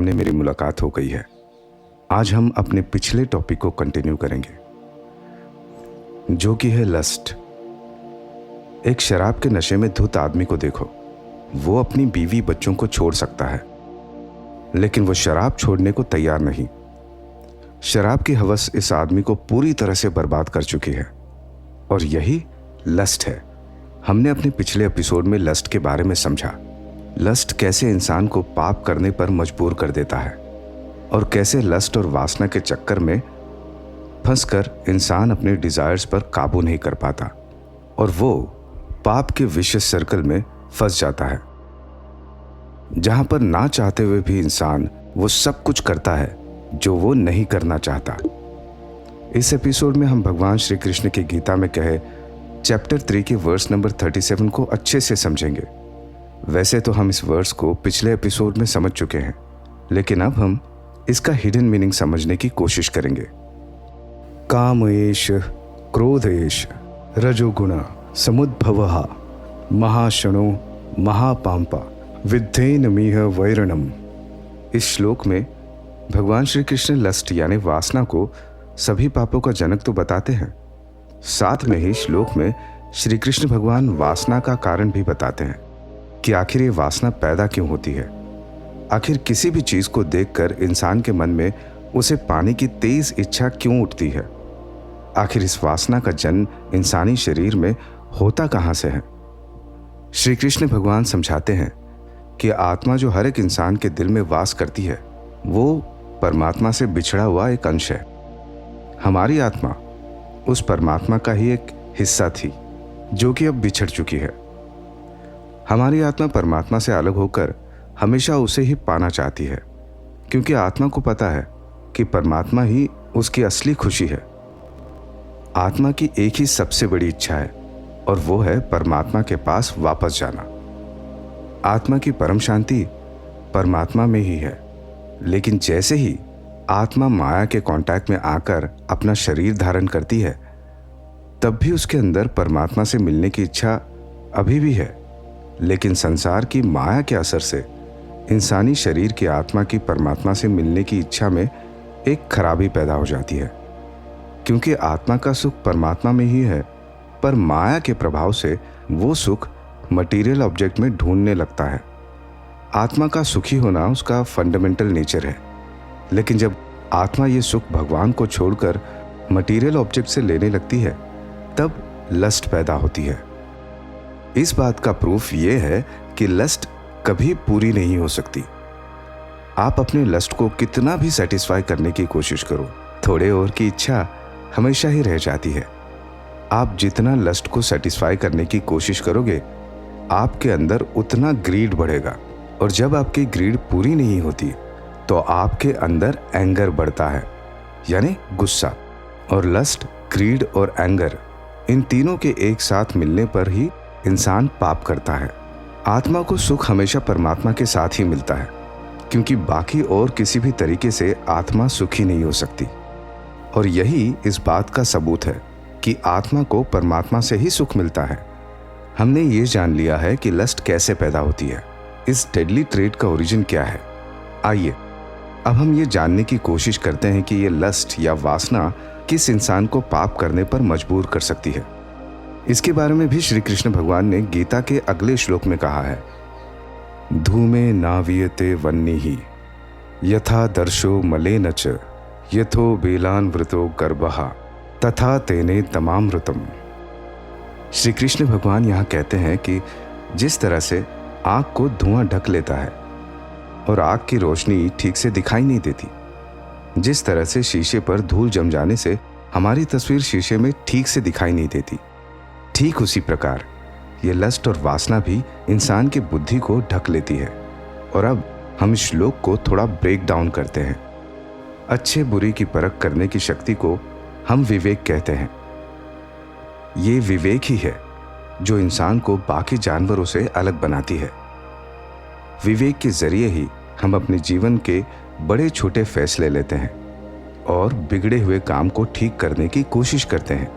सामने मेरी मुलाकात हो गई है। आज हम अपने पिछले टॉपिक को कंटिन्यू करेंगे, जो कि है लस्ट। एक शराब के नशे में धुत आदमी को देखो, वो अपनी बीवी बच्चों को छोड़ सकता है, लेकिन वो शराब छोड़ने को तैयार नहीं। शराब की हवस इस आदमी को पूरी तरह से बर्बाद कर चुकी है, और यही लस्ट है। हमने अपने पिछले एपिसोड में लस्ट के बारे में समझा। लस्ट कैसे इंसान को पाप करने पर मजबूर कर देता है, और कैसे लस्ट और वासना के चक्कर में फंसकर इंसान अपने डिजायर्स पर काबू नहीं कर पाता, और वो पाप के विशिष्ट सर्कल में फंस जाता है, जहां पर ना चाहते हुए भी इंसान वो सब कुछ करता है जो वो नहीं करना चाहता। इस एपिसोड में हम भगवान श्री कृष्ण की गीता में कहे चैप्टर 3 के वर्स नंबर 37 को अच्छे से समझेंगे। वैसे तो हम इस वर्स को पिछले एपिसोड में समझ चुके हैं, लेकिन अब हम इसका हिडन मीनिंग समझने की कोशिश करेंगे। काम एष क्रोध एष रजोगुण समुद्भवः महाशनो महापांपा विद्धेन मीह वैरणम। इस श्लोक में भगवान श्री कृष्ण लस्ट यानी वासना को सभी पापों का जनक तो बताते हैं, साथ में ही श्लोक में श्री कृष्ण भगवान वासना का कारण भी बताते हैं कि आखिर ये वासना पैदा क्यों होती है। आखिर किसी भी चीज को देखकर इंसान के मन में उसे पाने की तेज इच्छा क्यों उठती है। आखिर इस वासना का जन्म इंसानी शरीर में होता कहां से है। श्री कृष्ण भगवान समझाते हैं कि आत्मा जो हर एक इंसान के दिल में वास करती है, वो परमात्मा से बिछड़ा हुआ एक अंश है। हमारी आत्मा उस परमात्मा का ही एक हिस्सा थी, जो कि अब बिछड़ चुकी है। हमारी आत्मा परमात्मा से अलग होकर हमेशा उसे ही पाना चाहती है, क्योंकि आत्मा को पता है कि परमात्मा ही उसकी असली खुशी है। आत्मा की एक ही सबसे बड़ी इच्छा है, और वो है परमात्मा के पास वापस जाना। आत्मा की परम शांति परमात्मा में ही है, लेकिन जैसे ही आत्मा माया के कांटेक्ट में आकर अपना शरीर धारण करती है, तब भी उसके अंदर परमात्मा से मिलने की इच्छा अभी भी है, लेकिन संसार की माया के असर से इंसानी शरीर की आत्मा की परमात्मा से मिलने की इच्छा में एक खराबी पैदा हो जाती है। क्योंकि आत्मा का सुख परमात्मा में ही है, पर माया के प्रभाव से वो सुख मटेरियल ऑब्जेक्ट में ढूंढने लगता है। आत्मा का सुखी होना उसका फंडामेंटल नेचर है, लेकिन जब आत्मा ये सुख भगवान को छोड़कर मटेरियल ऑब्जेक्ट से लेने लगती है, तब लस्ट पैदा होती है। इस बात का प्रूफ ये है कि लस्ट कभी पूरी नहीं हो सकती। आप अपने लस्ट को कितना भी सेटिस्फाई करने की कोशिश करो, थोड़े और की इच्छा हमेशा ही रह जाती है। आप जितना लस्ट को सेटिस्फाई करने की कोशिश करोगे, आपके अंदर उतना ग्रीड बढ़ेगा, और जब आपकी ग्रीड पूरी नहीं होती तो आपके अंदर एंगर बढ़ता है, यानी गुस्सा। और लस्ट, ग्रीड और एंगर, इन तीनों के एक साथ मिलने पर ही इंसान पाप करता है। आत्मा को सुख हमेशा परमात्मा के साथ ही मिलता है, क्योंकि बाकी और किसी भी तरीके से आत्मा सुखी नहीं हो सकती। और यही इस बात का सबूत है कि आत्मा को परमात्मा से ही सुख मिलता है। हमने ये जान लिया है कि लस्ट कैसे पैदा होती है, इस डेडली ट्रेट का ओरिजिन क्या है। आइए अब हम ये जानने की कोशिश करते हैं कि ये लस्ट या वासना किस इंसान को पाप करने पर मजबूर कर सकती है। इसके बारे में भी श्री कृष्ण भगवान ने गीता के अगले श्लोक में कहा है, धूमे नावियते वह्निः यथा दर्शो मलेन च यथो बेलान वृतो गर्भः तथा तेने तमामृतम। श्री कृष्ण भगवान यहाँ कहते हैं कि जिस तरह से आग को धुआं ढक लेता है और आग की रोशनी ठीक से दिखाई नहीं देती, जिस तरह से शीशे पर धूल जम जाने से हमारी तस्वीर शीशे में ठीक से दिखाई नहीं देती, ठीक उसी प्रकार ये लस्ट और वासना भी इंसान की बुद्धि को ढक लेती है। और अब हम इस श्लोक को थोड़ा ब्रेक डाउन करते हैं। अच्छे बुरे की परख करने की शक्ति को हम विवेक कहते हैं। ये विवेक ही है जो इंसान को बाकी जानवरों से अलग बनाती है। विवेक के जरिए ही हम अपने जीवन के बड़े छोटे फैसले लेते हैं और बिगड़े हुए काम को ठीक करने की कोशिश करते हैं।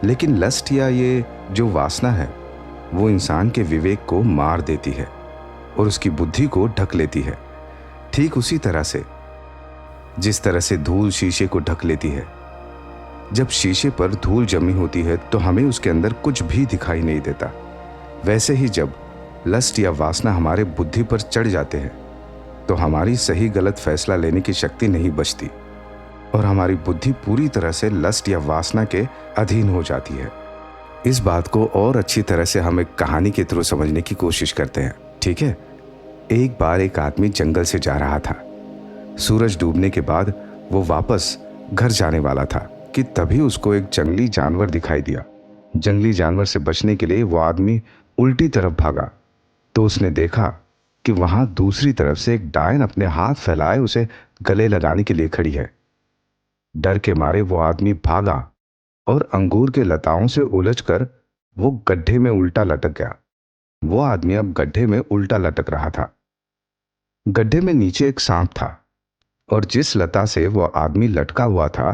लेकिन लस्ट या ये जो वासना है, वो इंसान के विवेक को मार देती है और उसकी बुद्धि को ढक लेती है। ठीक उसी तरह से जिस तरह से धूल शीशे को ढक लेती है। जब शीशे पर धूल जमी होती है तो हमें उसके अंदर कुछ भी दिखाई नहीं देता। वैसे ही जब लस्ट या वासना हमारे बुद्धि पर चढ़ जाते हैं तो हमारी सही गलत फैसला लेने की शक्ति नहीं बचती और हमारी बुद्धि पूरी तरह से लस्ट या वासना के अधीन हो जाती है। इस बात को और अच्छी तरह से हम एक कहानी के थ्रू समझने की कोशिश करते हैं, ठीक है। एक बार एक आदमी जंगल से जा रहा था। सूरज डूबने के बाद वो वापस घर जाने वाला था कि तभी उसको एक जंगली जानवर दिखाई दिया। जंगली जानवर से बचने के लिए वो आदमी उल्टी तरफ भागा तो उसने देखा कि वहां दूसरी तरफ से एक डायन अपने हाथ फैलाए उसे गले लगाने के लिए खड़ी है। डर के मारे वो आदमी भागा और अंगूर के लताओं से उलझकर वो गड्ढे में उल्टा लटक गया। वो आदमी अब गड्ढे में उल्टा लटक रहा था। गड्ढे में नीचे एक सांप था और जिस लता से वो आदमी लटका हुआ था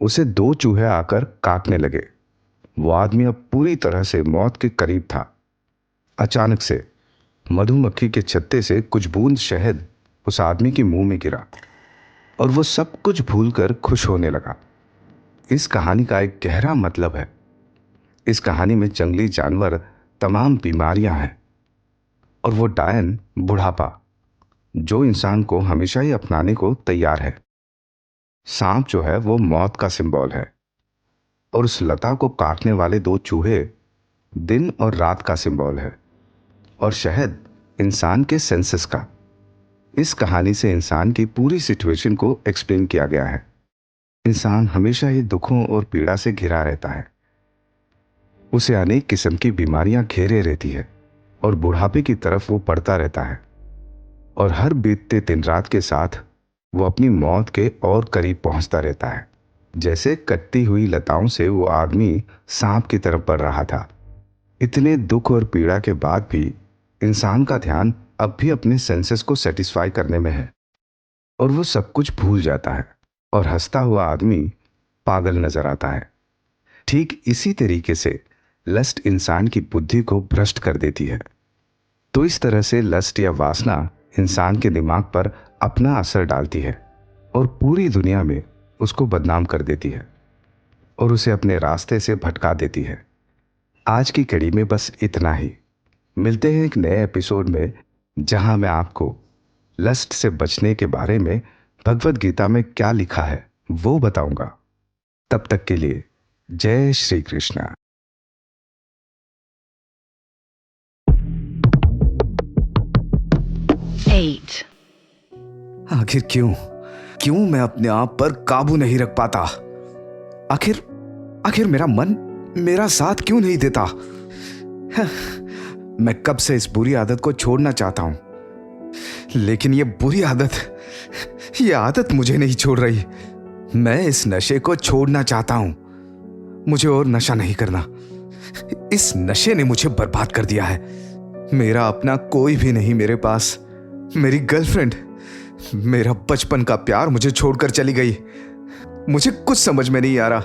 उसे 2 चूहे आकर काटने लगे। वो आदमी अब पूरी तरह से मौत के करीब था। अचानक से मधुमक्खी के छत्ते से कुछ बूंद शहद उस आदमी के मुंह में गिरा और वो सब कुछ भूलकर खुश होने लगा। इस कहानी का एक गहरा मतलब है। इस कहानी में जंगली जानवर तमाम बीमारियां हैं और वो डायन बुढ़ापा, जो इंसान को हमेशा ही अपनाने को तैयार है। सांप जो है वो मौत का सिंबल है और उस लता को काटने वाले 2 चूहे दिन और रात का सिंबल है और शहद इंसान के सेंसेस का। इस कहानी से इंसान की पूरी सिचुएशन को एक्सप्लेन किया गया है। इंसान हमेशा ही दुखों और पीड़ा से घिरा रहता है। उसे अनेक किस्म की बीमारियां घेरे रहती है और बुढ़ापे की तरफ वो बढ़ता रहता है और हर बीतते दिन रात के साथ वो अपनी मौत के और करीब पहुंचता रहता है। जैसे कटती हुई लताओं से वो आदमी सांप की तरफ बढ़ रहा था। इतने दुख और पीड़ा के बाद भी इंसान का ध्यान अब भी अपने सेंसेस को सेटिस्फाई करने में है और वो सब कुछ भूल जाता है और हंसता हुआ आदमी पागल नजर आता है। ठीक इसी तरीके से लस्ट इंसान की बुद्धि को भ्रष्ट कर देती है। तो इस तरह से लस्ट या वासना इंसान के दिमाग पर अपना असर डालती है और पूरी दुनिया में उसको बदनाम कर देती है और उसे अपने रास्ते से भटका देती है। आज की कड़ी में बस इतना ही। मिलते हैं एक नए एपिसोड में जहां मैं आपको लस्ट से बचने के बारे में भगवत गीता में क्या लिखा है वो बताऊंगा। तब तक के लिए जय श्री कृष्णा। आखिर क्यों मैं अपने आप पर काबू नहीं रख पाता? आखिर मेरा मन मेरा साथ क्यों नहीं देता? मैं कब से इस बुरी आदत को छोड़ना चाहता हूं, लेकिन ये बुरी आदत मुझे नहीं छोड़ रही। मैं इस नशे को छोड़ना चाहता हूं। मुझे और नशा नहीं करना। इस नशे ने मुझे बर्बाद कर दिया है। मेरा अपना कोई भी नहीं मेरे पास। मेरी गर्लफ्रेंड, मेरा बचपन का प्यार मुझे छोड़कर चली गई। मुझे कुछ समझ में नहीं आ रहा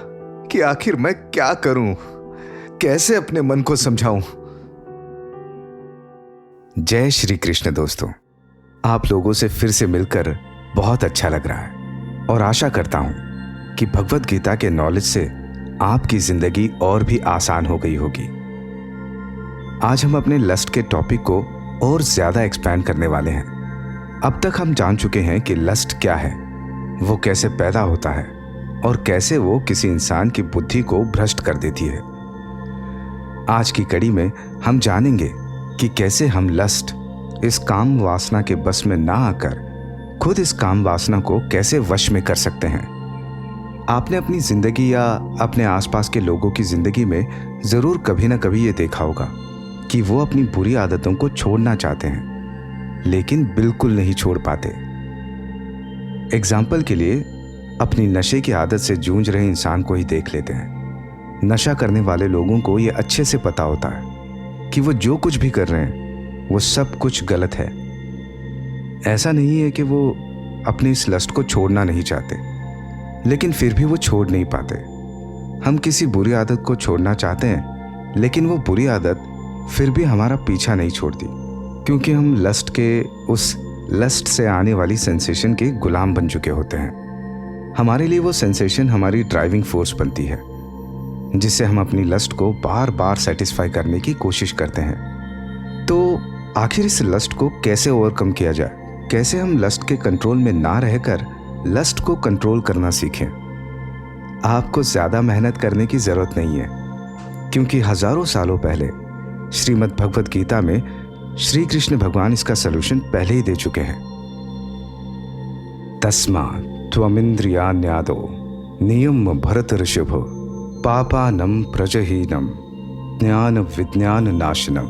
कि आखिर मैं क्या करूं, कैसे अपने मन को समझाऊं। जय श्री कृष्ण दोस्तों, आप लोगों से फिर से मिलकर बहुत अच्छा लग रहा है और आशा करता हूं कि भगवत गीता के नॉलेज से आपकी जिंदगी और भी आसान हो गई होगी। आज हम अपने लस्ट के टॉपिक को और ज्यादा एक्सपैंड करने वाले हैं। अब तक हम जान चुके हैं कि लस्ट क्या है, वो कैसे पैदा होता है और कैसे वो किसी इंसान की बुद्धि को भ्रष्ट कर देती है। आज की कड़ी में हम जानेंगे कि कैसे हम लस्ट, इस काम वासना के बस में ना आकर खुद इस काम वासना को कैसे वश में कर सकते हैं। आपने अपनी जिंदगी या अपने आसपास के लोगों की जिंदगी में जरूर कभी ना कभी ये देखा होगा कि वो अपनी बुरी आदतों को छोड़ना चाहते हैं लेकिन बिल्कुल नहीं छोड़ पाते। एग्जाम्पल के लिए अपनी नशे की आदत से जूझ रहे इंसान को ही देख लेते हैं। नशा करने वाले लोगों को ये अच्छे से पता होता है कि वो जो कुछ भी कर रहे हैं वो सब कुछ गलत है। ऐसा नहीं है कि वो अपनी इस लस्ट को छोड़ना नहीं चाहते, लेकिन फिर भी वो छोड़ नहीं पाते। हम किसी बुरी आदत को छोड़ना चाहते हैं लेकिन वो बुरी आदत फिर भी हमारा पीछा नहीं छोड़ती, क्योंकि हम लस्ट के उस लस्ट से आने वाली सेंसेशन के गुलाम बन चुके होते हैं। हमारे लिए वो सेंसेशन हमारी ड्राइविंग फोर्स बनती है, जिससे हम अपनी लस्ट को बार बार सेटिस्फाई करने की कोशिश करते हैं। तो आखिर इस लस्ट को कैसे ओवरकम किया जाए? कैसे हम लस्ट के कंट्रोल में ना रहकर लस्ट को कंट्रोल करना सीखें? आपको ज़्यादा मेहनत करने की ज़रूरत नहीं है, क्योंकि हजारों सालों पहले श्रीमद् भगवत गीता में श्री कृष्ण भगवान इसका सलूशन पहले ही दे चुके हैं। तस्मात् त्वमिन्द्रियाण्यादो नियम भरत ऋषभ पापानम प्रजहीनम ज्ञान विज्ञान नाशनम।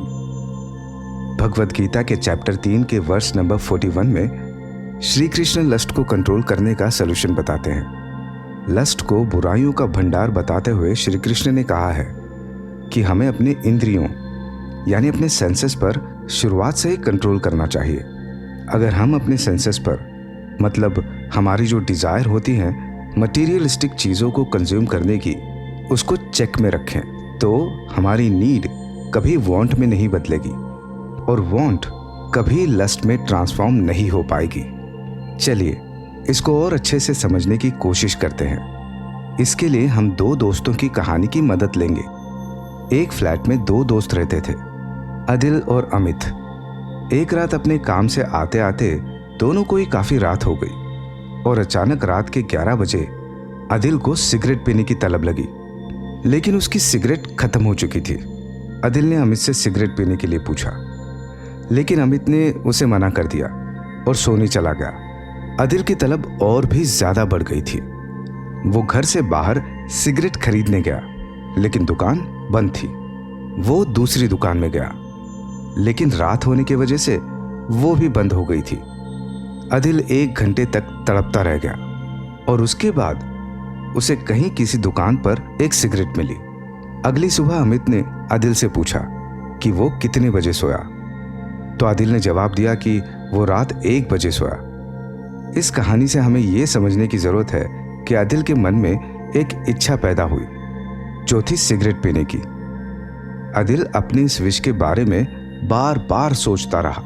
भगवत गीता के चैप्टर 3 के वर्स नंबर 41 में श्री कृष्ण लस्ट को कंट्रोल करने का सलूशन बताते हैं। लस्ट को बुराइयों का भंडार बताते हुए श्री कृष्ण ने कहा है कि हमें अपने इंद्रियों यानी अपने सेंसेस पर शुरुआत से ही कंट्रोल करना चाहिए। अगर हम अपने सेंसेस पर, मतलब हमारी जो डिज़ायर होती हैं मटीरियलिस्टिक चीज़ों को कंज्यूम करने की, उसको चेक में रखें, तो हमारी नीड कभी वांट में नहीं बदलेगी और वांट कभी लस्ट में ट्रांसफॉर्म नहीं हो पाएगी। चलिए इसको और अच्छे से समझने की कोशिश करते हैं। इसके लिए हम दो दोस्तों की कहानी की मदद लेंगे। एक फ्लैट में दो दोस्त रहते थे, अदिल और अमित। एक रात अपने काम से आते आते दोनों को ही काफ़ी रात हो गई और अचानक रात के 11 बजे अदिल को सिगरेट पीने की तलब लगी, लेकिन उसकी सिगरेट खत्म हो चुकी थी। अदिल ने अमित से सिगरेट पीने के लिए पूछा, लेकिन अमित ने उसे मना कर दिया और सोने चला गया। अदिल की तलब और भी ज़्यादा बढ़ गई थी। वो घर से बाहर सिगरेट खरीदने गया, लेकिन दुकान बंद थी। वो दूसरी दुकान में गया, लेकिन रात होने की वजह से वो भी बंद हो गई थी। अदिल 1 घंटे तक तड़पता रह गया और उसके बाद उसे कहीं किसी दुकान पर एक सिगरेट मिली। अगली सुबह अमित ने अदिल से पूछा कि वो कितने बजे सोया, तो अदिल ने जवाब दिया कि वो रात 1 बजे सोया। इस कहानी से हमें ये समझने की ज़रूरत है कि अदिल के मन में एक इच्छा पैदा हुई, जो थी सिगरेट पीने की। अदिल अपने इस विश के बारे में बार बार सोचता रहा।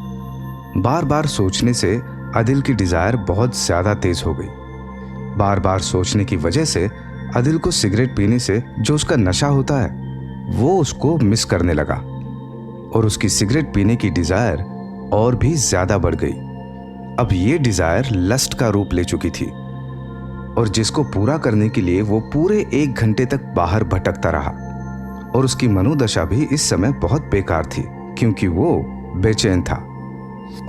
बार बार सोचने से अदिल की डिज़ायर बहुत ज़्यादा तेज़ हो गई। बार बार सोचने की वजह से अदिल को सिगरेट पीने से जो उसका नशा होता है वो उसको मिस करने लगा और उसकी सिगरेट पीने की डिज़ायर और भी ज़्यादा बढ़ गई। अब ये डिज़ायर लस्ट का रूप ले चुकी थी और जिसको पूरा करने के लिए वो पूरे 1 घंटे तक बाहर भटकता रहा और उसकी मनोदशा भी इस समय बहुत बेकार थी, क्योंकि वो बेचैन था।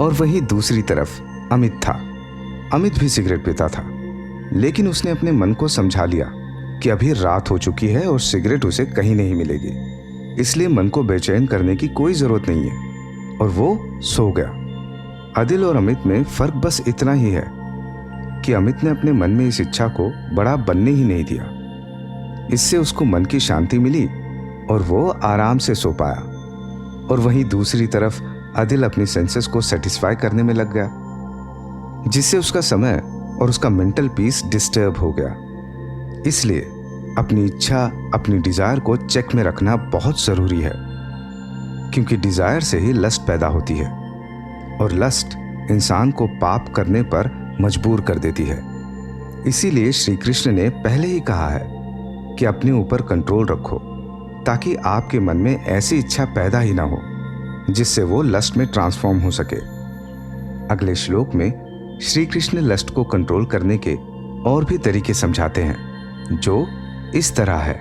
और वहीं दूसरी तरफ अमित था। अमित भी सिगरेट पीता था, लेकिन उसने अपने मन को समझा लिया कि अभी रात हो चुकी है और सिगरेट उसे कहीं नहीं मिलेगी, इसलिए मन को बेचैन करने की कोई ज़रूरत नहीं है, और वो सो गया। अदिल और अमित में फ़र्क बस इतना ही है कि अमित ने अपने मन में इस इच्छा को बड़ा बनने ही नहीं दिया। इससे उसको मन की शांति मिली और वो आराम से सो पाया। और वहीं दूसरी तरफ अदिल अपनी सेंसेस को सेटिस्फाई करने में लग गया, जिससे उसका समय और उसका मेंटल पीस डिस्टर्ब हो गया। इसलिए अपनी इच्छा, अपनी डिज़ायर को चेक में रखना बहुत ज़रूरी है, क्योंकि डिज़ायर से ही लस्ट पैदा होती है और लस्ट इंसान को पाप करने पर मजबूर कर देती है। इसीलिए श्री कृष्ण ने पहले ही कहा है कि अपने ऊपर कंट्रोल रखो, ताकि आपके मन में ऐसी इच्छा पैदा ही ना हो जिससे वो लस्ट में ट्रांसफॉर्म हो सके। अगले श्लोक में श्री कृष्ण लस्ट को कंट्रोल करने के और भी तरीके समझाते हैं, जो इस तरह है।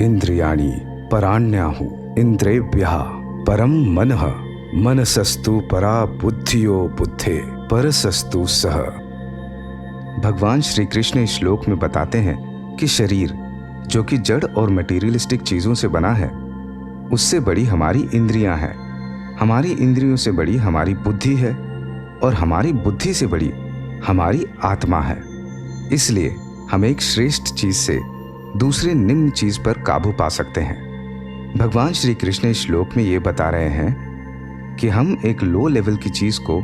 इंद्रियाणि पराण्याहु इंद्रेभ्यः परम मनः मनसस्तु परा बुद्धियो बुद्धे परसस्तु सह। भगवान श्री कृष्ण इस श्लोक में बताते हैं कि शरीर, जो कि जड़ और मटेरियलिस्टिक चीज़ों से बना है, उससे बड़ी हमारी इंद्रियां हैं। हमारी इंद्रियों से बड़ी हमारी बुद्धि है और हमारी बुद्धि से बड़ी हमारी आत्मा है। इसलिए हम एक श्रेष्ठ चीज़ से दूसरे निम्न चीज़ पर काबू पा सकते हैं। भगवान श्री कृष्ण इस श्लोक में ये बता रहे हैं कि हम एक लो लेवल की चीज़ को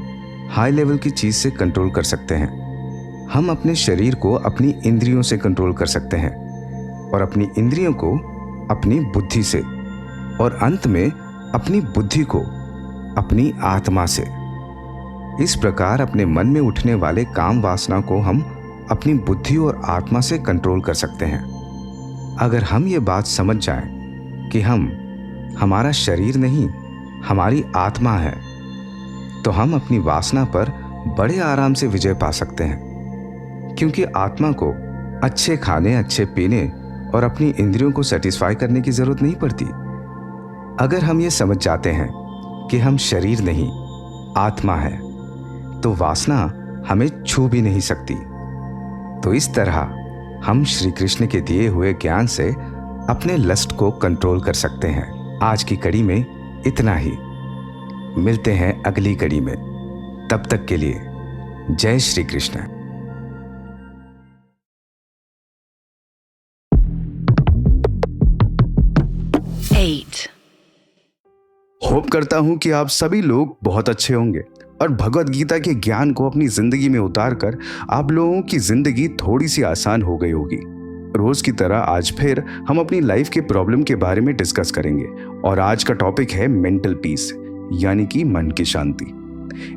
हाई लेवल की चीज़ से कंट्रोल कर सकते हैं। हम अपने शरीर को अपनी इंद्रियों से कंट्रोल कर सकते हैं और अपनी इंद्रियों को अपनी बुद्धि से, और अंत में अपनी बुद्धि को अपनी आत्मा से। इस प्रकार अपने मन में उठने वाले काम वासना को हम अपनी बुद्धि और आत्मा से कंट्रोल कर सकते हैं। अगर हम ये बात समझ जाएं कि हम हमारा शरीर नहीं, हमारी आत्मा है, तो हम अपनी वासना पर बड़े आराम से विजय पा सकते हैं, क्योंकि आत्मा को अच्छे खाने, अच्छे पीने और अपनी इंद्रियों को सेटिस्फाई करने की जरूरत नहीं पड़ती। अगर हम ये समझ जाते हैं कि हम शरीर नहीं, आत्मा है, तो वासना हमें छू भी नहीं सकती। तो इस तरह हम श्री कृष्ण के दिए हुए ज्ञान से अपने लस्ट को कंट्रोल कर सकते हैं। आज की कड़ी में इतना ही। मिलते हैं अगली कड़ी में। तब तक के लिए जय श्री कृष्ण। होप करता हूं कि आप सभी लोग बहुत अच्छे होंगे और भगवत गीता के ज्ञान को अपनी जिंदगी में उतारकर आप लोगों की जिंदगी थोड़ी सी आसान हो गई होगी। रोज की तरह आज फिर हम अपनी लाइफ के प्रॉब्लम के बारे में डिस्कस करेंगे और आज का टॉपिक है मेंटल पीस, यानी कि मन की शांति।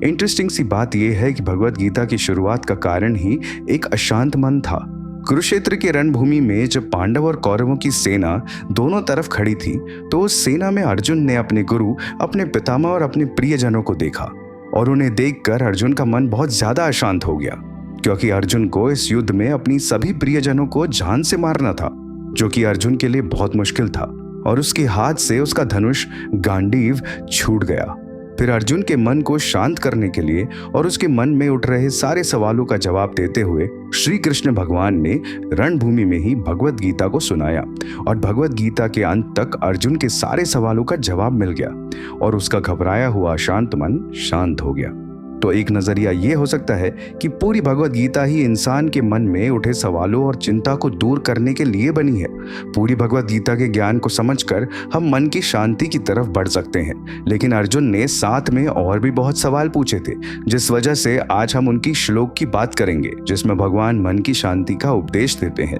इंटरेस्टिंग सी बात यह है कि भगवत गीता की शुरुआत का कारण ही एक अशांत मन था। कुरुक्षेत्र के रणभूमि में जब पांडव और कौरवों की सेना दोनों तरफ खड़ी थी, तो उस सेना में अर्जुन ने अपने गुरु, अपने पितामह और अपने प्रियजनों को देखा और उन्हें देखकर अर्जुन का मन बहुत ज्यादा अशांत हो गया, क्योंकि अर्जुन को इस युद्ध में अपनी सभी प्रियजनों को जान से मारना था, जो कि अर्जुन के लिए बहुत मुश्किल था। और उसके हाथ से उसका धनुष गांडीव छूट गया। फिर अर्जुन के मन को शांत करने के लिए और उसके मन में उठ रहे सारे सवालों का जवाब देते हुए श्री कृष्ण भगवान ने रणभूमि में ही भगवत गीता को सुनाया और भगवत गीता के अंत तक अर्जुन के सारे सवालों का जवाब मिल गया और उसका घबराया हुआ अशांत मन शांत हो गया। तो एक नजरिया ये हो सकता है कि पूरी भगवत गीता ही इंसान के मन में उठे सवालों और चिंता को दूर करने के लिए बनी है। पूरी भगवत गीता के ज्ञान को समझकर हम मन की शांति की तरफ बढ़ सकते हैं, लेकिन अर्जुन ने साथ में और भी बहुत सवाल पूछे थे, जिस वजह से आज हम उनकी श्लोक की बात करेंगे जिसमें भगवान मन की शांति का उपदेश देते हैं।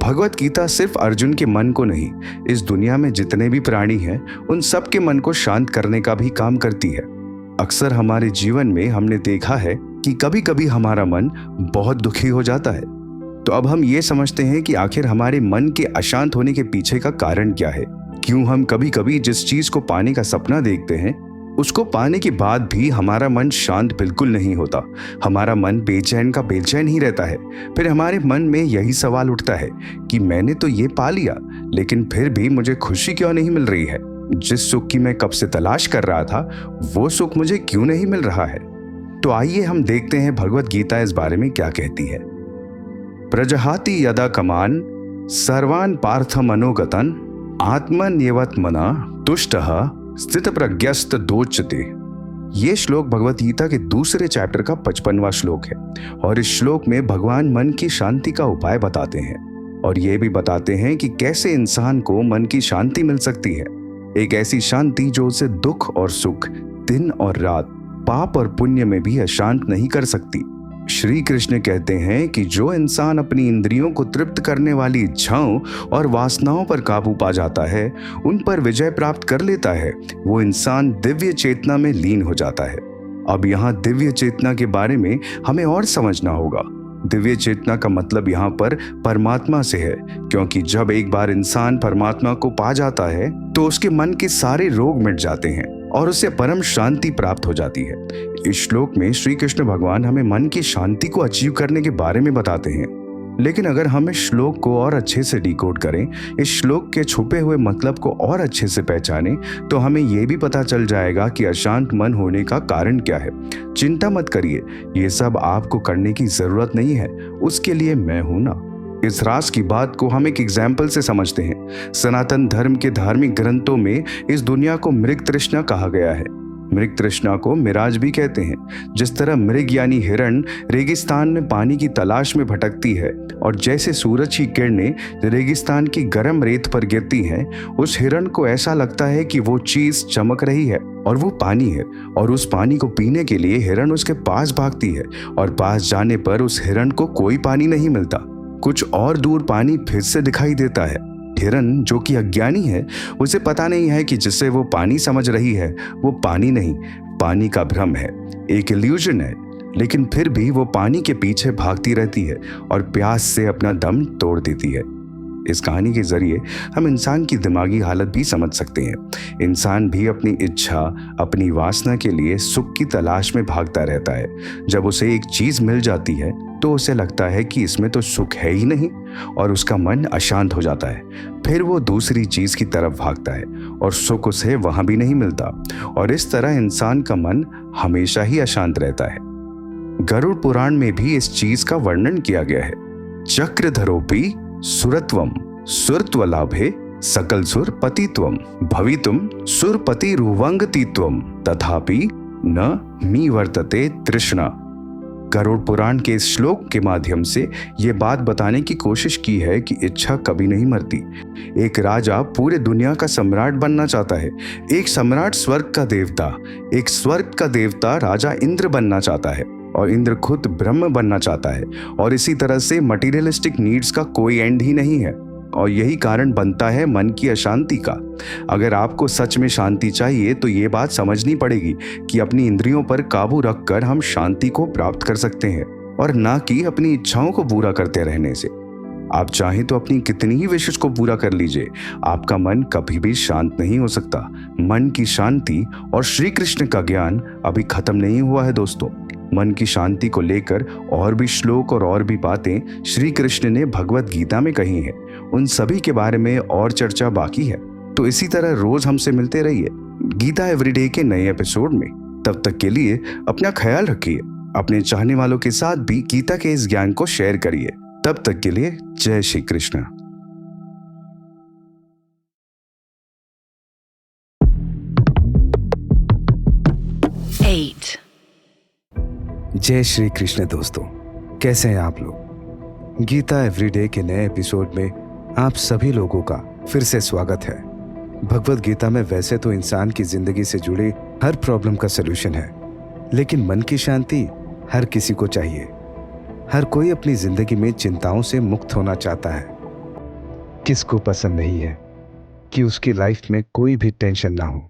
भगवत गीता सिर्फ अर्जुन के मन को नहीं, इस दुनिया में जितने भी प्राणी हैं उन सब के मन को शांत करने का भी काम करती है। अक्सर हमारे जीवन में हमने देखा है कि कभी कभी हमारा मन बहुत दुखी हो जाता है। तो अब हम ये समझते हैं कि आखिर हमारे मन के अशांत होने के पीछे का कारण क्या है। क्यों हम कभी कभी जिस चीज को पाने का सपना देखते हैं, उसको पाने के बाद भी हमारा मन शांत बिल्कुल नहीं होता। हमारा मन बेचैन का बेचैन ही रहता है। फिर हमारे मन में यही सवाल उठता है कि मैंने तो ये पा लिया, लेकिन फिर भी मुझे खुशी क्यों नहीं मिल रही है। जिस सुख की मैं कब से तलाश कर रहा था, वो सुख मुझे क्यों नहीं मिल रहा है। तो आइए हम देखते हैं भगवत गीता इस बारे में क्या कहती है। प्रजहाति यदा कमान सर्वान पार्थ मनोगतन आत्मन्यवत्मना तुष्टः स्थित प्रज्ञस्त दोच्यते। ये श्लोक भगवत गीता के दूसरे चैप्टर का 55वां श्लोक है और इस श्लोक में भगवान मन की शांति का उपाय बताते हैं और ये भी बताते हैं कि कैसे इंसान को मन की शांति मिल सकती है। एक ऐसी शांति जो उसे दुख और सुख, दिन और रात, पाप और पुण्य में भी अशांत नहीं कर सकती। श्री कृष्ण कहते हैं कि जो इंसान अपनी इंद्रियों को तृप्त करने वाली इच्छाओं और वासनाओं पर काबू पा जाता है, उन पर विजय प्राप्त कर लेता है, वो इंसान दिव्य चेतना में लीन हो जाता है। अब यहाँ दिव्य चेतना के बारे में हमें और समझना होगा। दिव्य चेतना का मतलब यहाँ पर परमात्मा से है, क्योंकि जब एक बार इंसान परमात्मा को पा जाता है तो उसके मन के सारे रोग मिट जाते हैं और उसे परम शांति प्राप्त हो जाती है। इस श्लोक में श्री कृष्ण भगवान हमें मन की शांति को अचीव करने के बारे में बताते हैं। लेकिन अगर हम इस श्लोक को और अच्छे से डिकोड करें, इस श्लोक के छुपे हुए मतलब को और अच्छे से पहचानें, तो हमें यह भी पता चल जाएगा कि अशांत मन होने का कारण क्या है। चिंता मत करिए, ये सब आपको करने की जरूरत नहीं है, उसके लिए मैं हूं ना। इस राज की बात को हम एक एग्जाम्पल से समझते हैं। सनातन धर्म के धार्मिक ग्रंथों में इस दुनिया को मृग तृष्णा कहा गया है। मृग तृष्णा को मिराज भी कहते हैं। जिस तरह मृग यानी हिरण रेगिस्तान में पानी की तलाश में भटकती है और जैसे सूरज की किरणें रेगिस्तान की गर्म रेत पर गिरती हैं, उस हिरण को ऐसा लगता है कि वो चीज चमक रही है और वो पानी है, और उस पानी को पीने के लिए हिरण उसके पास भागती है और पास जाने पर उस हिरण को कोई पानी नहीं मिलता। कुछ और दूर पानी फिर से दिखाई देता है। हिरन जो कि अज्ञानी है, उसे पता नहीं है कि जिसे वो पानी समझ रही है वो पानी नहीं, पानी का भ्रम है, एक इल्यूजन है, लेकिन फिर भी वो पानी के पीछे भागती रहती है और प्यास से अपना दम तोड़ देती है। इस कहानी के जरिए हम इंसान की दिमागी हालत भी समझ सकते हैं। इंसान भी अपनी इच्छा, अपनी वासना के लिए सुख की तलाश में भागता रहता है। जब उसे एक चीज मिल जाती है तो उसे लगता है कि इसमें तो सुख है ही नहीं और उसका मन अशांत हो जाता है। फिर वो दूसरी चीज की तरफ भागता है और सुख उसे वहां भी नहीं मिलता और इस तरह इंसान का मन हमेशा ही अशांत रहता है। गरुड़ पुराण में भी इस चीज का वर्णन किया गया है। चक्रधरोपि सुरत्वम सुरत्वलाभे सकल सुर पतित्वम भवितुम सुरपति रुवंगतित्वम तथापि न मी वर्तते तृष्णा। गरुड़ पुराण के इस श्लोक के माध्यम से ये बात बताने की कोशिश की है कि इच्छा कभी नहीं मरती। एक राजा पूरे दुनिया का सम्राट बनना चाहता है। एक सम्राट स्वर्ग का देवता, एक स्वर्ग का देवता राजा इंद्र बनना चाहता है और इंद्र खुद ब्रह्म बनना चाहता है। और इसी तरह से मटीरियलिस्टिक नीड्स का कोई एंड ही नहीं है और यही कारण बनता है मन की अशांति का। अगर आपको सच में शांति चाहिए तो ये बात समझनी पड़ेगी कि अपनी इंद्रियों पर काबू रखकर हम शांति को प्राप्त कर सकते हैं और ना कि अपनी इच्छाओं को पूरा करते रहने से। आप चाहें तो अपनी कितनी ही विशेष को पूरा कर लीजिए, आपका मन कभी भी शांत नहीं हो सकता। मन की शांति और श्री कृष्ण का ज्ञान अभी खत्म नहीं हुआ है दोस्तों। मन की शांति को लेकर और भी श्लोक और भी बातें श्री कृष्ण ने भगवत गीता में कही हैं। उन सभी के बारे में और चर्चा बाकी है। तो इसी तरह रोज हमसे मिलते रहिए गीता एवरीडे के नए एपिसोड में। तब तक के लिए अपना ख्याल रखिए, अपने चाहने वालों के साथ भी गीता के इस ज्ञान को शेयर करिए। तब तक के लिए जय श्री कृष्ण। जय श्री कृष्ण दोस्तों, कैसे हैं आप लोग। गीता एवरीडे के नए एपिसोड में आप सभी लोगों का फिर से स्वागत है। भगवत गीता में वैसे तो इंसान की जिंदगी से जुड़ी हर प्रॉब्लम का सलूशन है, लेकिन मन की शांति हर किसी को चाहिए। हर कोई अपनी जिंदगी में चिंताओं से मुक्त होना चाहता है। किसको पसंद नहीं है कि उसकी लाइफ में कोई भी टेंशन ना हो,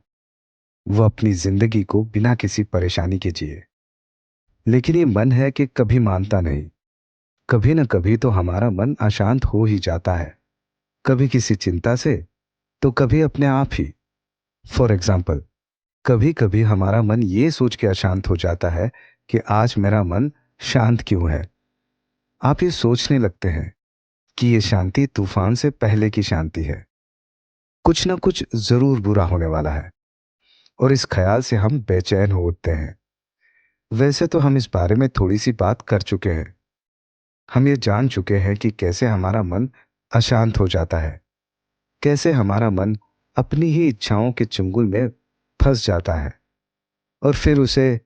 वो अपनी जिंदगी को बिना किसी परेशानी के जिए। लेकिन ये मन है कि कभी मानता नहीं। कभी ना कभी तो हमारा मन अशांत हो ही जाता है, कभी किसी चिंता से तो कभी अपने आप ही। फॉर एग्जाम्पल, कभी कभी हमारा मन ये सोच के अशांत हो जाता है कि आज मेरा मन शांत क्यों है। आप ये सोचने लगते हैं कि ये शांति तूफान से पहले की शांति है, कुछ ना कुछ जरूर बुरा होने वाला है, और इस ख्याल से हम बेचैन हो उठते हैं। वैसे तो हम इस बारे में थोड़ी सी बात कर चुके हैं। हम ये जान चुके हैं कि कैसे हमारा मन अशांत हो जाता है, कैसे हमारा मन अपनी ही इच्छाओं के चंगुल में फंस जाता है और फिर उसे